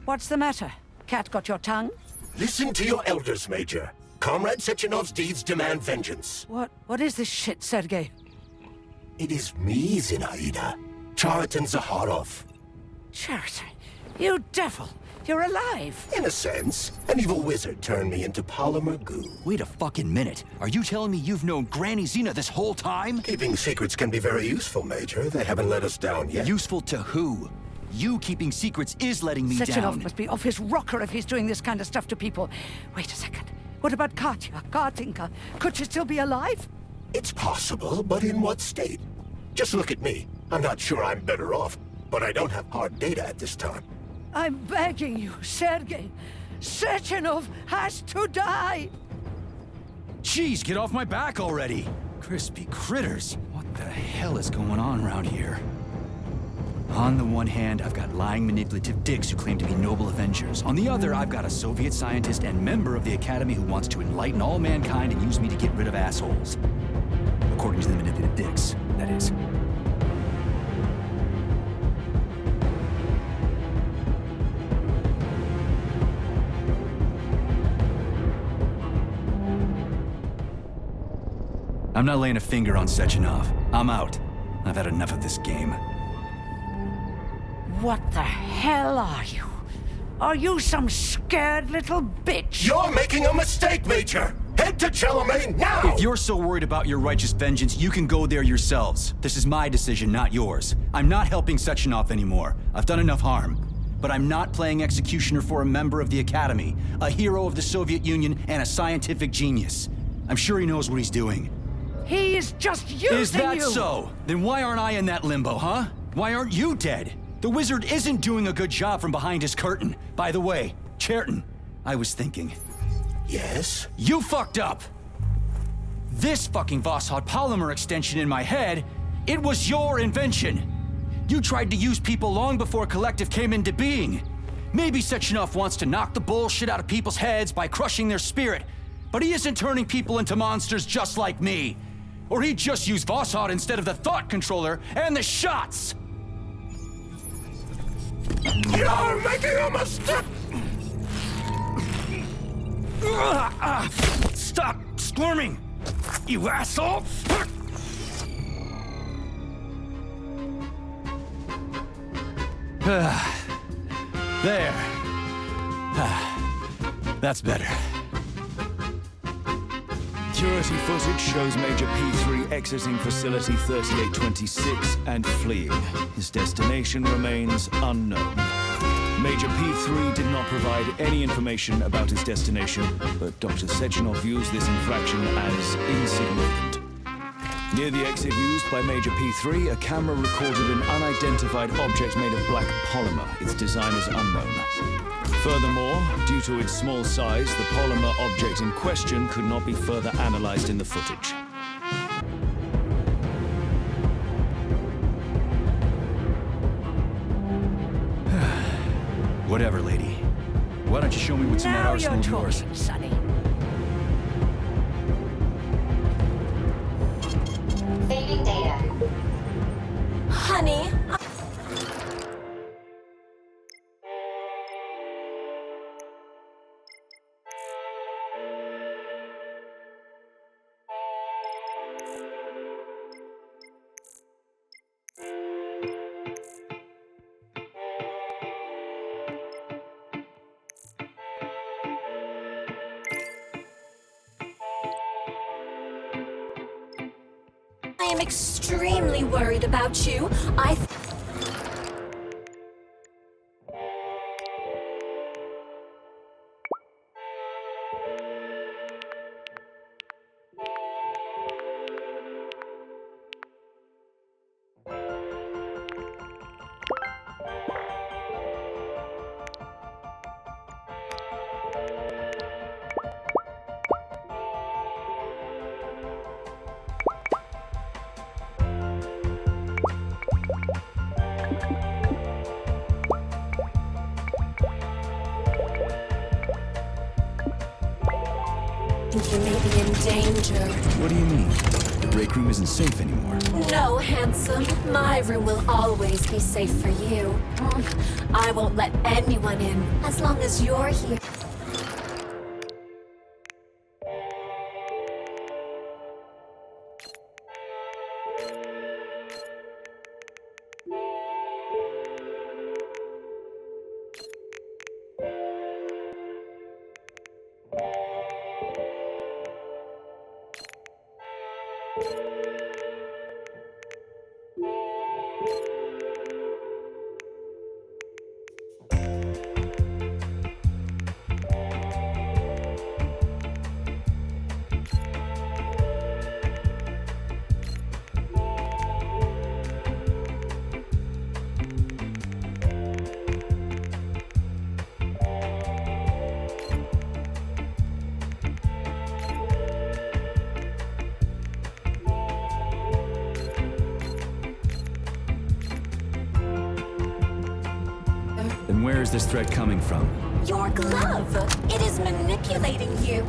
What's the matter? Cat got your tongue? Listen to your elders, Major. Comrade Sechenov's deeds demand vengeance. What is this shit, Sergei? It is me, Zinaida. Chariton Zaharov. Chariton, you devil! You're alive! In a sense, an evil wizard turned me into polymer goo. Wait a fucking minute. Are you telling me you've known Granny Zena this whole time? Keeping secrets can be very useful, Major. They haven't let us down yet. Useful to who? You keeping secrets is letting me Sechenov down. must be off his rocker if he's doing this kind of stuff to people. Wait a second. What about Katya, Katinka? Could she still be alive? It's possible, but in what state? Just look at me. I'm not sure I'm better off, but I don't have hard data at this time. I'm begging you, Sergei. Sechenov has to die! Jeez, get off my back already! Crispy critters. What the hell is going on around here? On the one hand, I've got lying, manipulative dicks who claim to be noble avengers. On the other, I've got a Soviet scientist and member of the Academy who wants to enlighten all mankind and use me to get rid of assholes. According to the manipulative dicks, that is. I'm not laying a finger on Sechenov. I'm out. I've had enough of this game. What the hell are you? Are you some scared little bitch? You're making a mistake, Major! Head to Charlemagne now! If you're so worried about your righteous vengeance, you can go there yourselves. This is my decision, not yours. I'm not helping Sechenov anymore. I've done enough harm. But I'm not playing executioner for a member of the Academy, a hero of the Soviet Union, and a scientific genius. I'm sure he knows what he's doing. He is just using you! Is that so? Then why aren't I in that limbo, huh? Why aren't you dead? The wizard isn't doing a good job from behind his curtain. By the way, Cherton, I was thinking. Yes? You fucked up! This fucking Voskhod polymer extension in my head, it was your invention! You tried to use people long before Collective came into being. Maybe Sechenov wants to knock the bullshit out of people's heads by crushing their spirit, but he isn't turning people into monsters just like me. Or he'd just use Voskhod instead of the thought controller and the shots! You're making a mistake! Stop squirming, you asshole! There. That's better. Security footage shows Major P3 exiting facility 3826 and fleeing. His destination remains unknown. Major P3 did not provide any information about his destination, but Dr. Sechenov views this infraction as insignificant. Near the exit used by Major P3, a camera recorded an unidentified object made of black polymer. Its design is unknown. Furthermore, due to its small size, the polymer object in question could not be further analyzed in the footage. Whatever, lady. Why don't you show me what's in that arsenal of yours? Now you're talking, Sonny. Saving data. Honey, I am extremely worried about you. You may be in danger. What do you mean? The break room isn't safe anymore. No, handsome. My room will always be safe for you. I won't let anyone in as long as you're here. Where is this threat coming from? Your glove. It is manipulating you.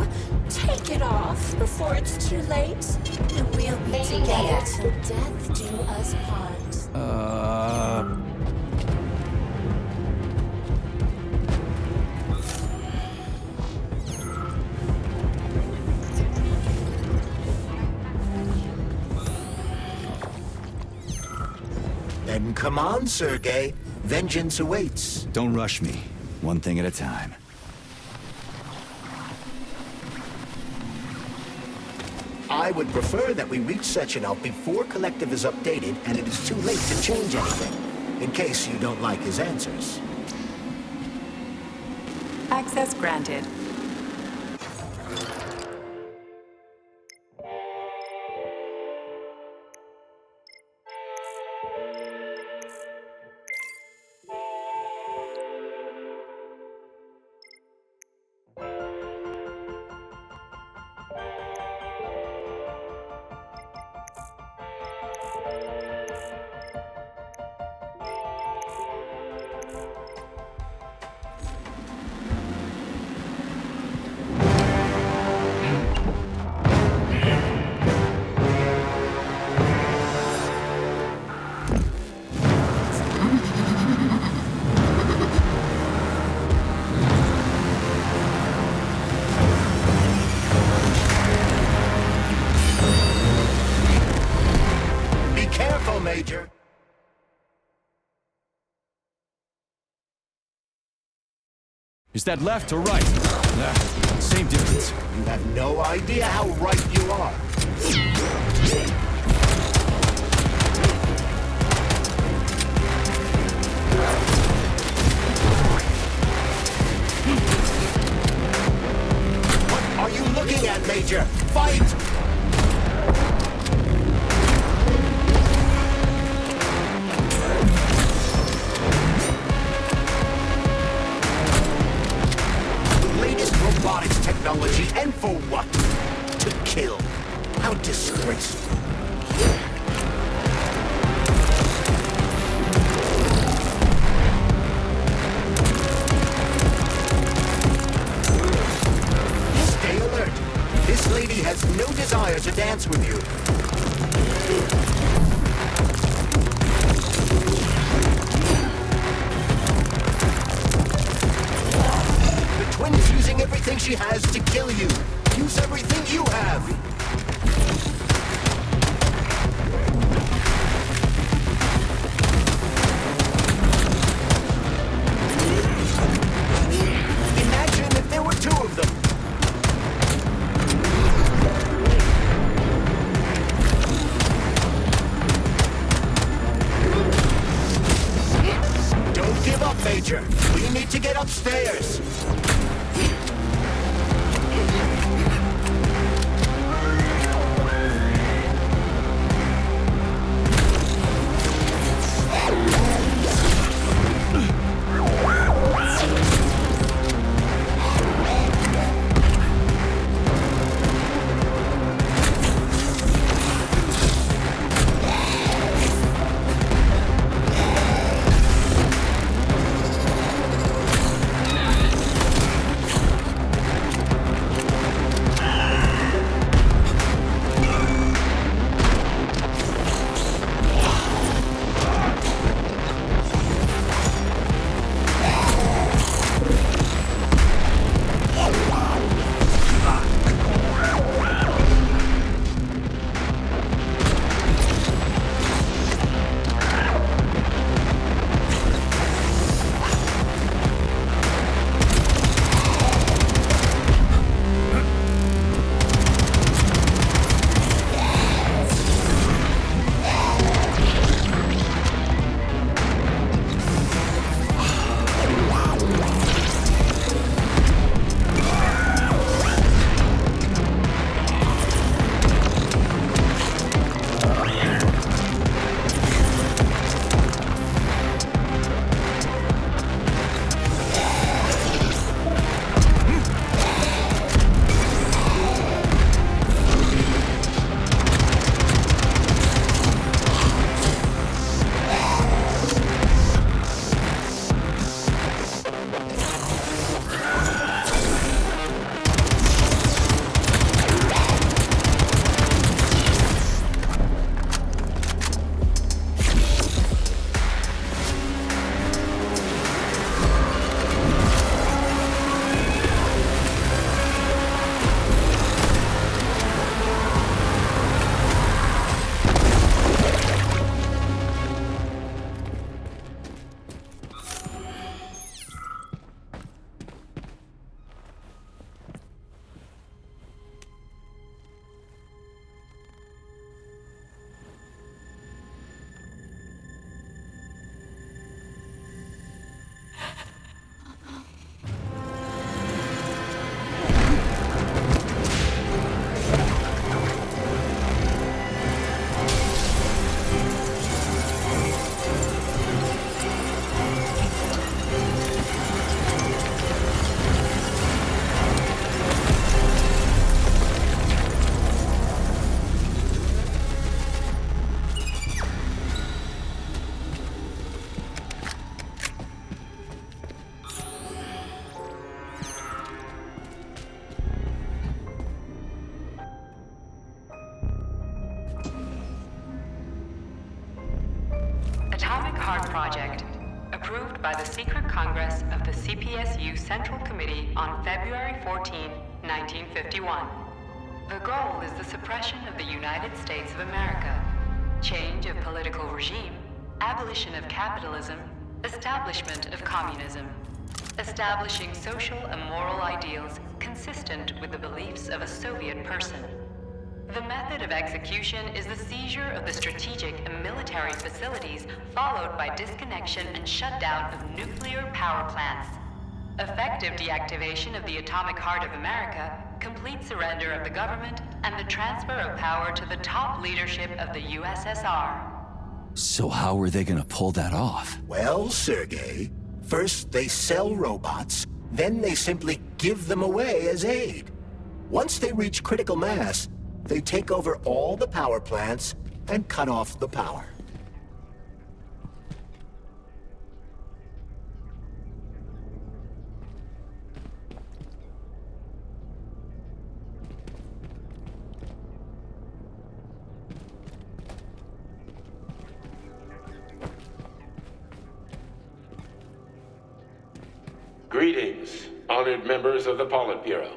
Take it off before it's too late. And we'll be together till death do us part. Then come on, Sergei. Vengeance awaits. Don't rush me. One thing at a time. I would prefer that we reach Sechenov before Collective is updated and it is too late to change anything, in case you don't like his answers. Access granted. Major. Is that left or right? Same difference. You have no idea how right you are. What are you looking at, Major? Fight! Robotics technology, and for what? To kill. How disgraceful. Stay alert. This lady has no desire to dance with you. Twin's using everything she has to kill you. Use everything you have. Imagine if there were two of them. Don't give up, Major. We need to get upstairs. by the Secret Congress of the CPSU Central Committee on February 14, 1951. The goal is the suppression of the United States of America, change of political regime, abolition of capitalism, establishment of communism, establishing social and moral ideals consistent with the beliefs of a Soviet person. The method of execution is the seizure of the strategic and military facilities, followed by disconnection and shutdown of nuclear power plants. Effective deactivation of the atomic heart of America, complete surrender of the government, and the transfer of power to the top leadership of the USSR. So how are they gonna pull that off? Well, Sergei, first they sell robots, then they simply give them away as aid. Once they reach critical mass, they take over all the power plants and cut off the power. Greetings, honored members of the Politburo.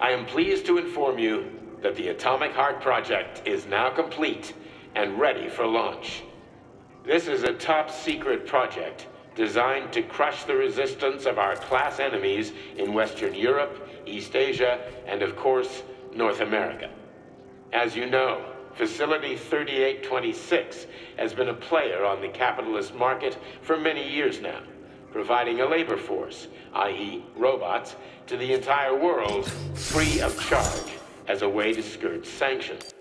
I am pleased to inform you that the Atomic Heart Project is now complete and ready for launch. This is a top-secret project designed to crush the resistance of our class enemies in Western Europe, East Asia, and of course, North America. As you know, Facility 3826 has been a player on the capitalist market for many years now, providing a labor force, i.e. robots, to the entire world free of charge as a way to skirt sanctions.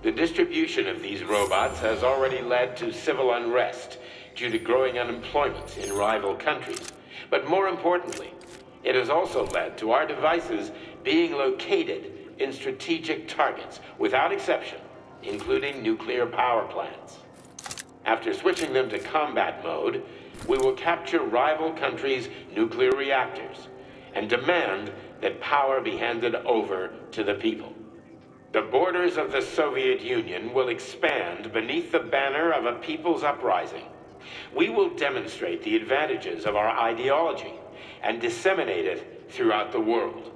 The distribution of these robots has already led to civil unrest due to growing unemployment in rival countries. But more importantly, it has also led to our devices being located in strategic targets, without exception, including nuclear power plants. After switching them to combat mode, we will capture rival countries' nuclear reactors and demand that power be handed over to the people. The borders of the Soviet Union will expand beneath the banner of a people's uprising. We will demonstrate the advantages of our ideology and disseminate it throughout the world.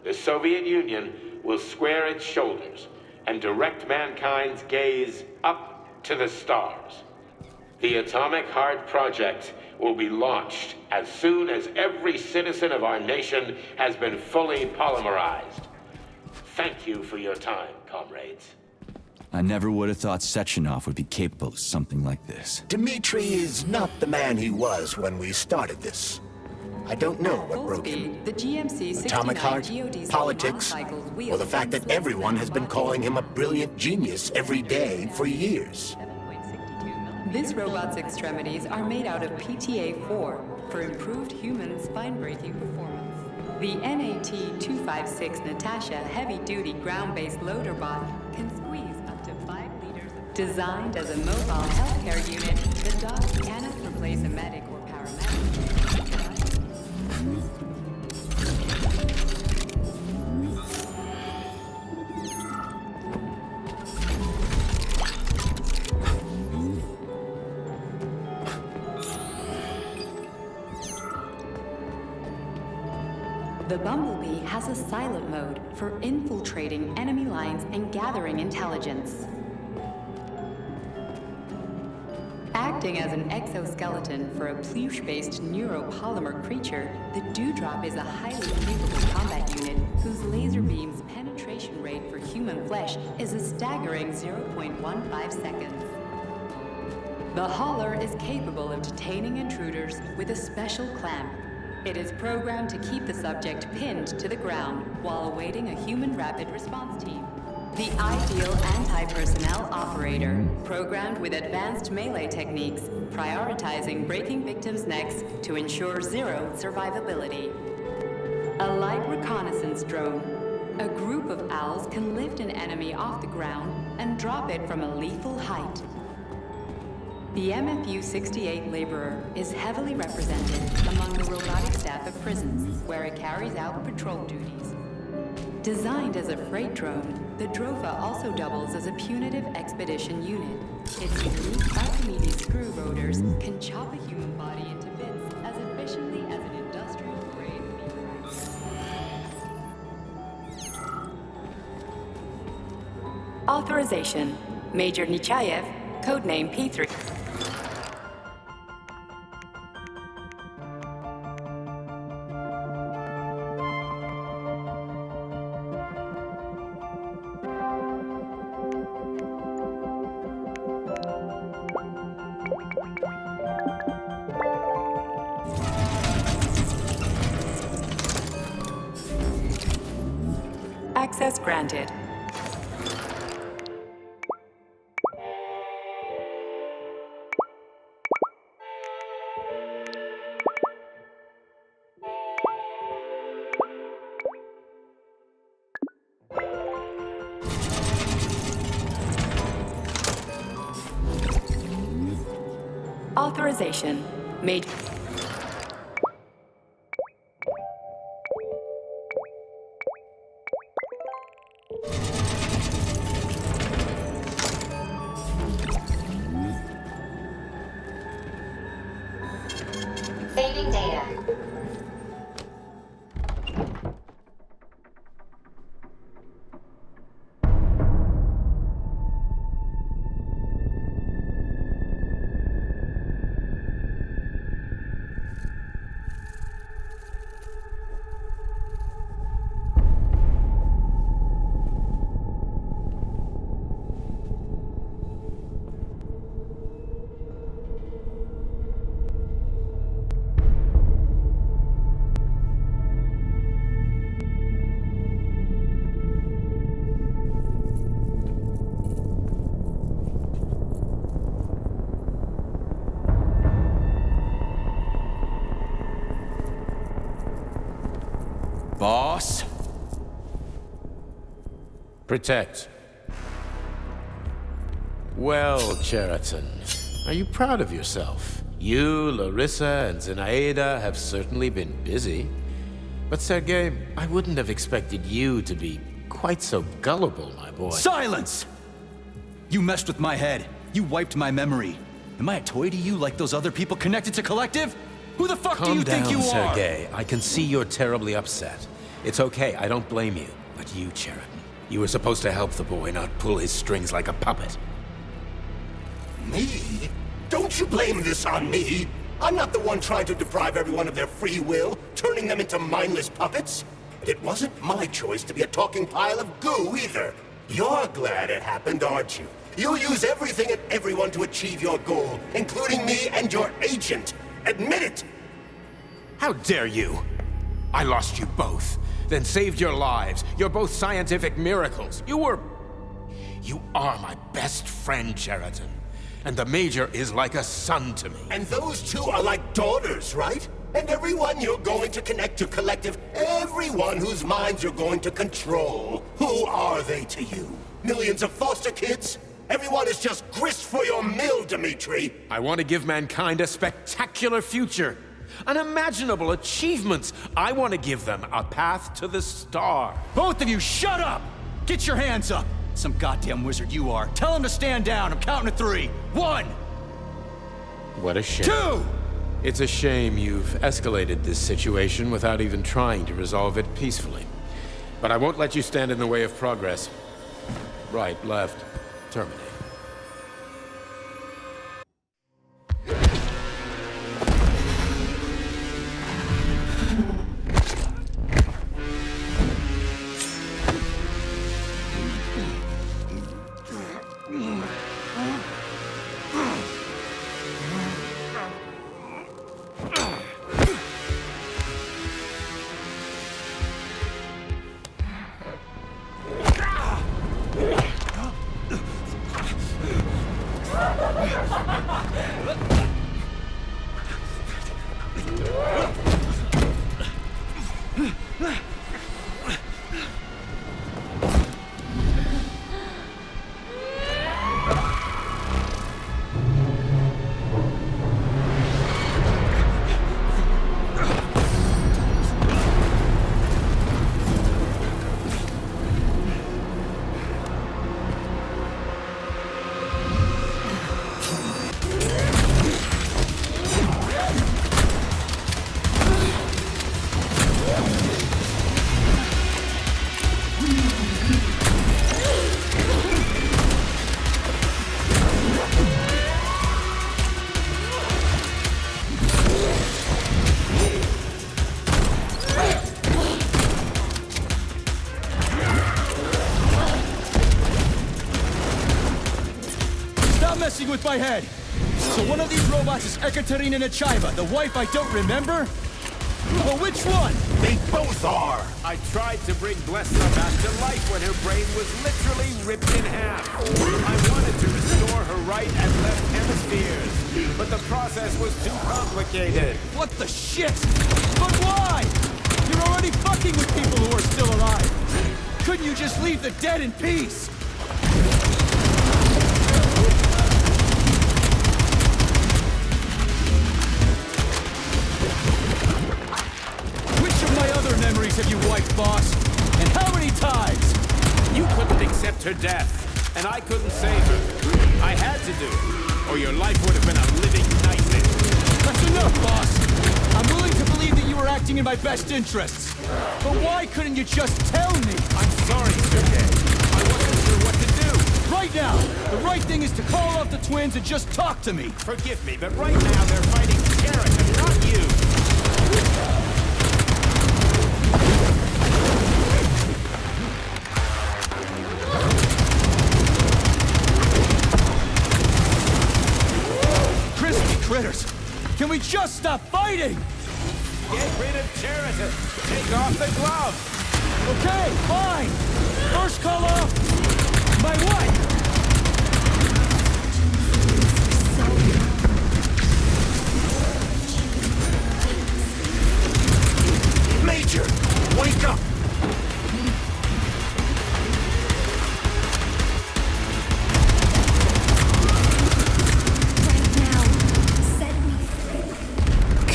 The Soviet Union will square its shoulders and direct mankind's gaze up to the stars. The Atomic Heart Project will be launched as soon as every citizen of our nation has been fully polymerized. Thank you for your time, comrades. I never would have thought Sechenov would be capable of something like this. Dmitri is not the man he was when we started this. I don't know what broke him. The GMC Atomic heart, geodesel politics, motorcycles or the fact that everyone has been calling him a brilliant genius every day for years. This robot's extremities are made out of PTA-4 for improved human spine-breaking performance. The NAT-256 Natasha heavy-duty ground-based loader bot can squeeze up to 5 liters. Designed as a mobile healthcare unit, the dog cannot replace a medic or paramedic. The Bumblebee has a silent mode for infiltrating enemy lines and gathering intelligence. Acting as an exoskeleton for a pluche-based neuropolymer creature, the Dewdrop is a highly capable combat unit whose laser beam's penetration rate for human flesh is a staggering 0.15 seconds. The Hauler is capable of detaining intruders with a special clamp. It is programmed to keep the subject pinned to the ground while awaiting a human rapid response team. The ideal anti-personnel operator, programmed with advanced melee techniques, prioritizing breaking victims' necks to ensure zero survivability. A light reconnaissance drone. A group of owls can lift an enemy off the ground and drop it from a lethal height. The MFU-68 Laborer is heavily represented among the robotic staff of prisons, where it carries out patrol duties. Designed as a freight drone, the Drofa also doubles as a punitive expedition unit. Its unique Archimedes screw rotors can chop a human body into bits as efficiently as an industrial-grade meat. Authorization. Major Nechayev, codename P3. Access granted. Authorization. Made. Saving data. Boss? Protect. Well, Cheriton, are you proud of yourself? You, Larissa, and Zenaida have certainly been busy. But Sergei, I wouldn't have expected you to be quite so gullible, my boy. Silence! You messed with my head. You wiped my memory. Am I a toy to you like those other people connected to Collective? Who the fuck do you think you are? Calm down, Sergei. I can see you're terribly upset. It's okay, I don't blame you. But you, Cheriton, you were supposed to help the boy, not pull his strings like a puppet. Me? Don't you blame this on me? I'm not the one trying to deprive everyone of their free will, turning them into mindless puppets. And it wasn't my choice to be a talking pile of goo either. You're glad it happened, aren't you? You'll use everything and everyone to achieve your goal, including me and your agent. Admit it! How dare you? I lost you both, then saved your lives. You're both scientific miracles. You are my best friend, Cheriton. And the Major is like a son to me. And those two are like daughters, right? And everyone you're going to connect to Collective, everyone whose minds you're going to control. Who are they to you? Millions of foster kids? Everyone is just grist for your mill, Dimitri. I want to give mankind a spectacular future. Unimaginable achievements. I want to give them a path to the star. Both of you, shut up! Get your hands up! Some goddamn wizard you are. Tell him to stand down. I'm counting to 3. 1! What a shame. 2! It's a shame you've escalated this situation without even trying to resolve it peacefully. But I won't let you stand in the way of progress. Right, left, terminate. Stop messing with my head! So one of these robots is Ekaterina Nechaeva, the wife I don't remember? Well, which one? They both are! I tried to bring Blessna back to life when her brain was literally ripped in half. I wanted to restore her right and left hemispheres, but the process was too complicated. What the shit? But why? You're already fucking with people who are still alive. Couldn't you just leave the dead in peace? Which of my other memories have you wiped, boss? And how many times? You couldn't accept her death, and I couldn't save her. I had to do it, or your life would have been a living nightmare. That's enough, boss! I'm willing to believe that you were acting in my best interests. But why couldn't you just tell me? I'm sorry, Sergei. I wasn't sure what to do. Right now, the right thing is to call off the twins and just talk to me. Forgive me, but right now they're fighting Jarrett and not you. Critters! Can we just stop fighting? Get rid of Cheriton! Take off the glove! Okay, fine! First call off my wife! Major! Wake up!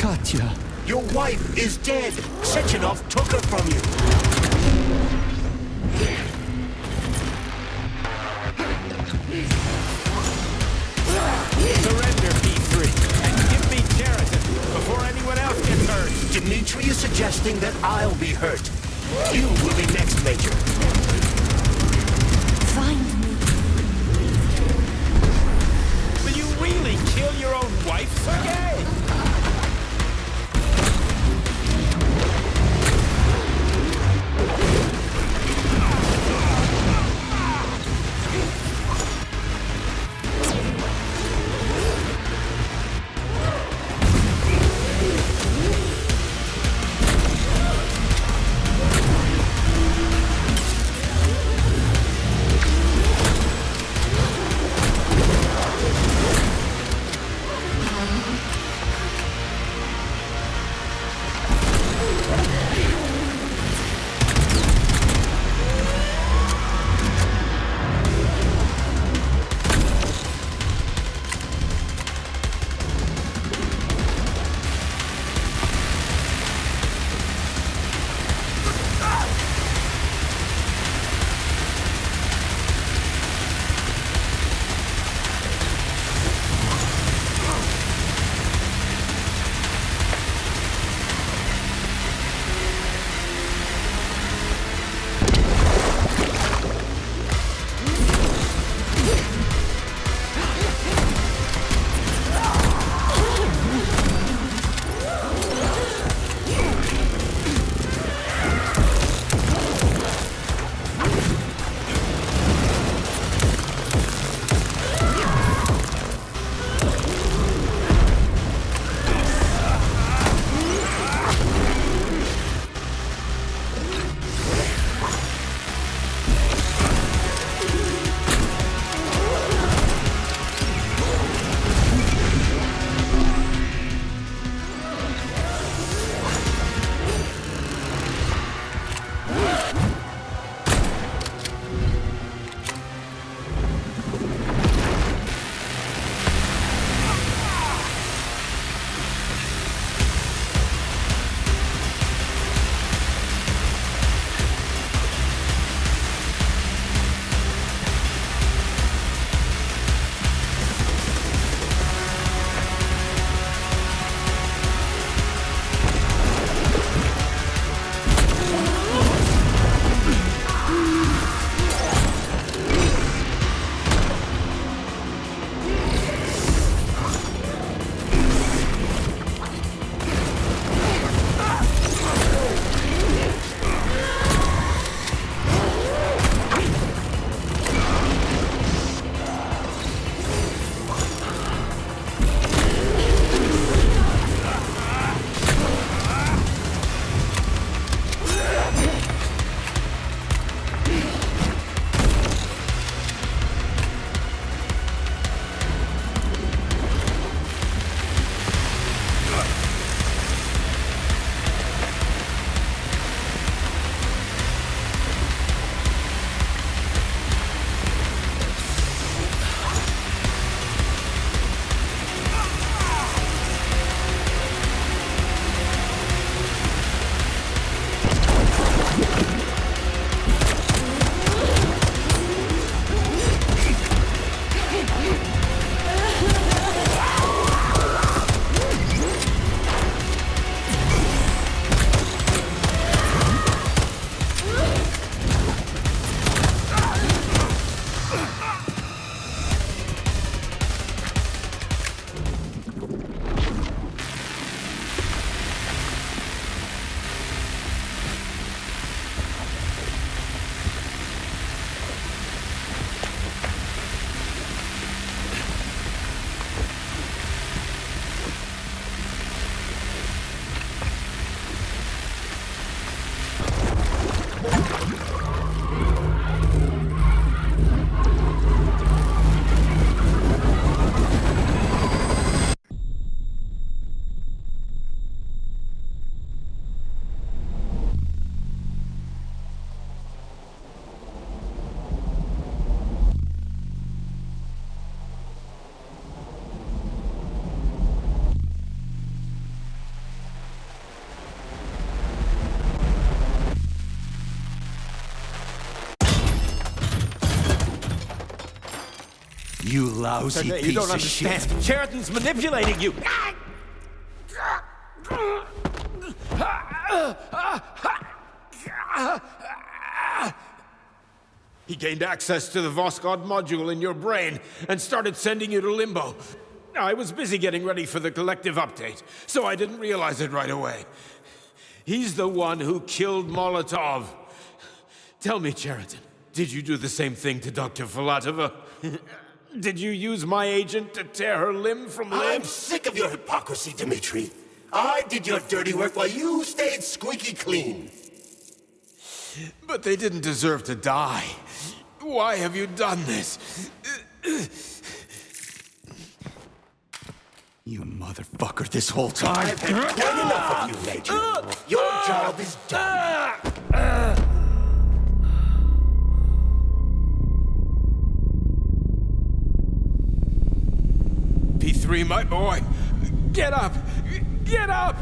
Katya. Your wife is dead! Sechenov took her from you! Surrender, P3, and give me Cheriton before anyone else gets hurt! Dmitri is suggesting that I'll be hurt. You will be next, Major. Find me. Will you really kill your own wife, Sergei? You lousy You piece don't of understand. shit. Sheraton's manipulating you. He gained access to the Voskhod module in your brain and started sending you to limbo. I was busy getting ready for the collective update, so I didn't realize it right away. He's the one who killed Molotov. Tell me, Sheraton, did you do the same thing to Dr. Filatova? Did you use my agent to tear her limb from limb? I'm sick of your hypocrisy, Dmitri. I did your dirty work while you stayed squeaky clean. But they didn't deserve to die. Why have you done this? You motherfucker, this whole time. I've had done enough of you, Major. Your job is done. P3, my boy. Get up! Get up!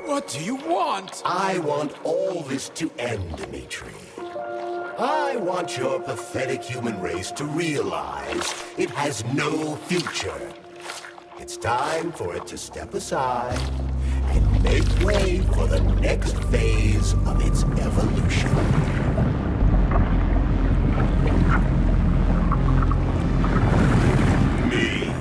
What do you want? I want all this to end, Dmitri. I want your pathetic human race to realize it has no future. It's time for it to step aside and make way for the next phase of its evolution. Me.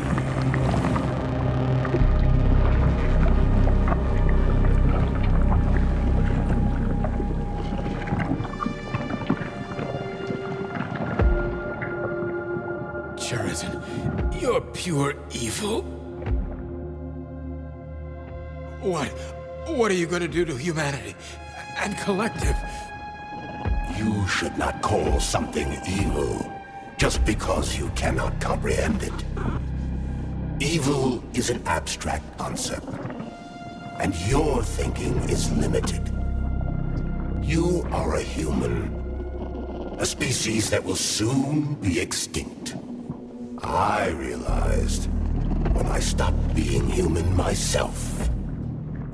Sheraton, you're pure evil. What are you gonna do to humanity and collective? You should not call something evil just because you cannot comprehend it. Evil is an abstract concept, and your thinking is limited. You are a human, a species that will soon be extinct. I realized when I stopped being human myself.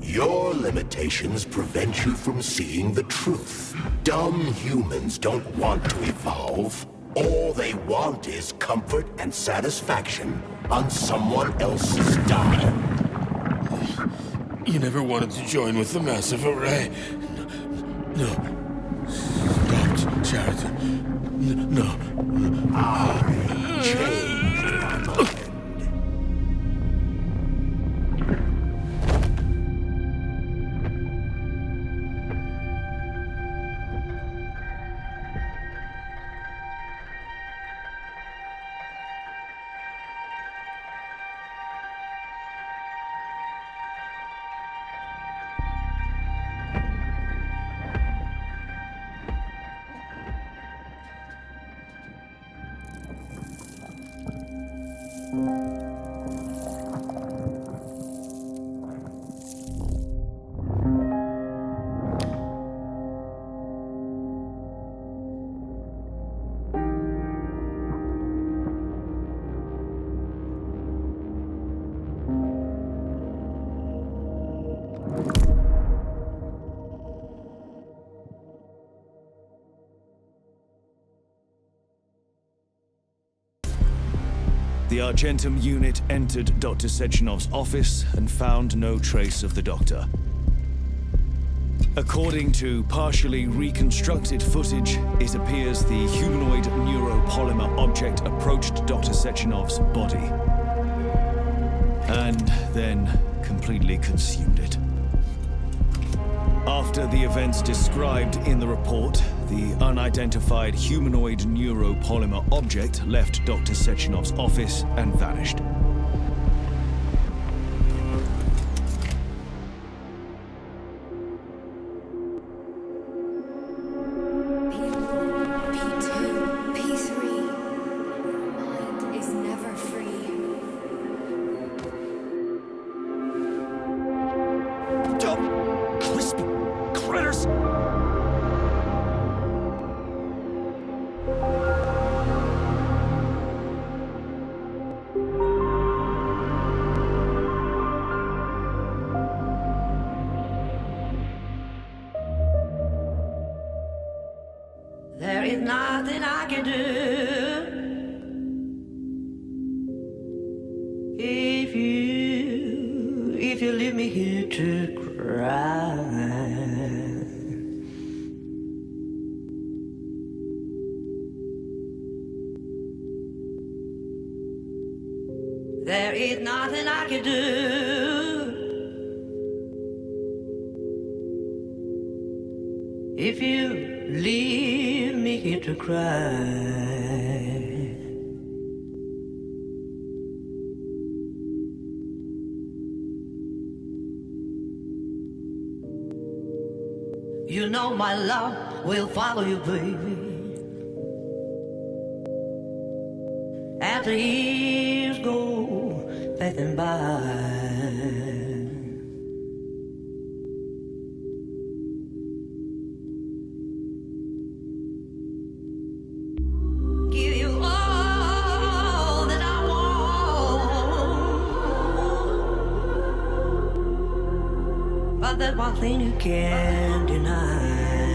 Your limitations prevent you from seeing the truth. Dumb humans don't want to evolve. All they want is comfort and satisfaction on someone else's dime. You never wanted to join with the massive array. No. Stop, Sheraton. No. I changed my mind. The Argentum unit entered Dr. Sechenov's office and found no trace of the doctor. According to partially reconstructed footage, it appears the humanoid neuropolymer object approached Dr. Sechenov's body and then completely consumed it. After the events described in the report, the unidentified humanoid neuropolymer object left Dr. Sechenov's office and vanished. There is nothing I can do. If you leave me here to cry. There is nothing I can do. If you leave me here to cry. You know my love will follow you, baby. As the years go passing by. Give you all that I want. But there's one thing you can't deny.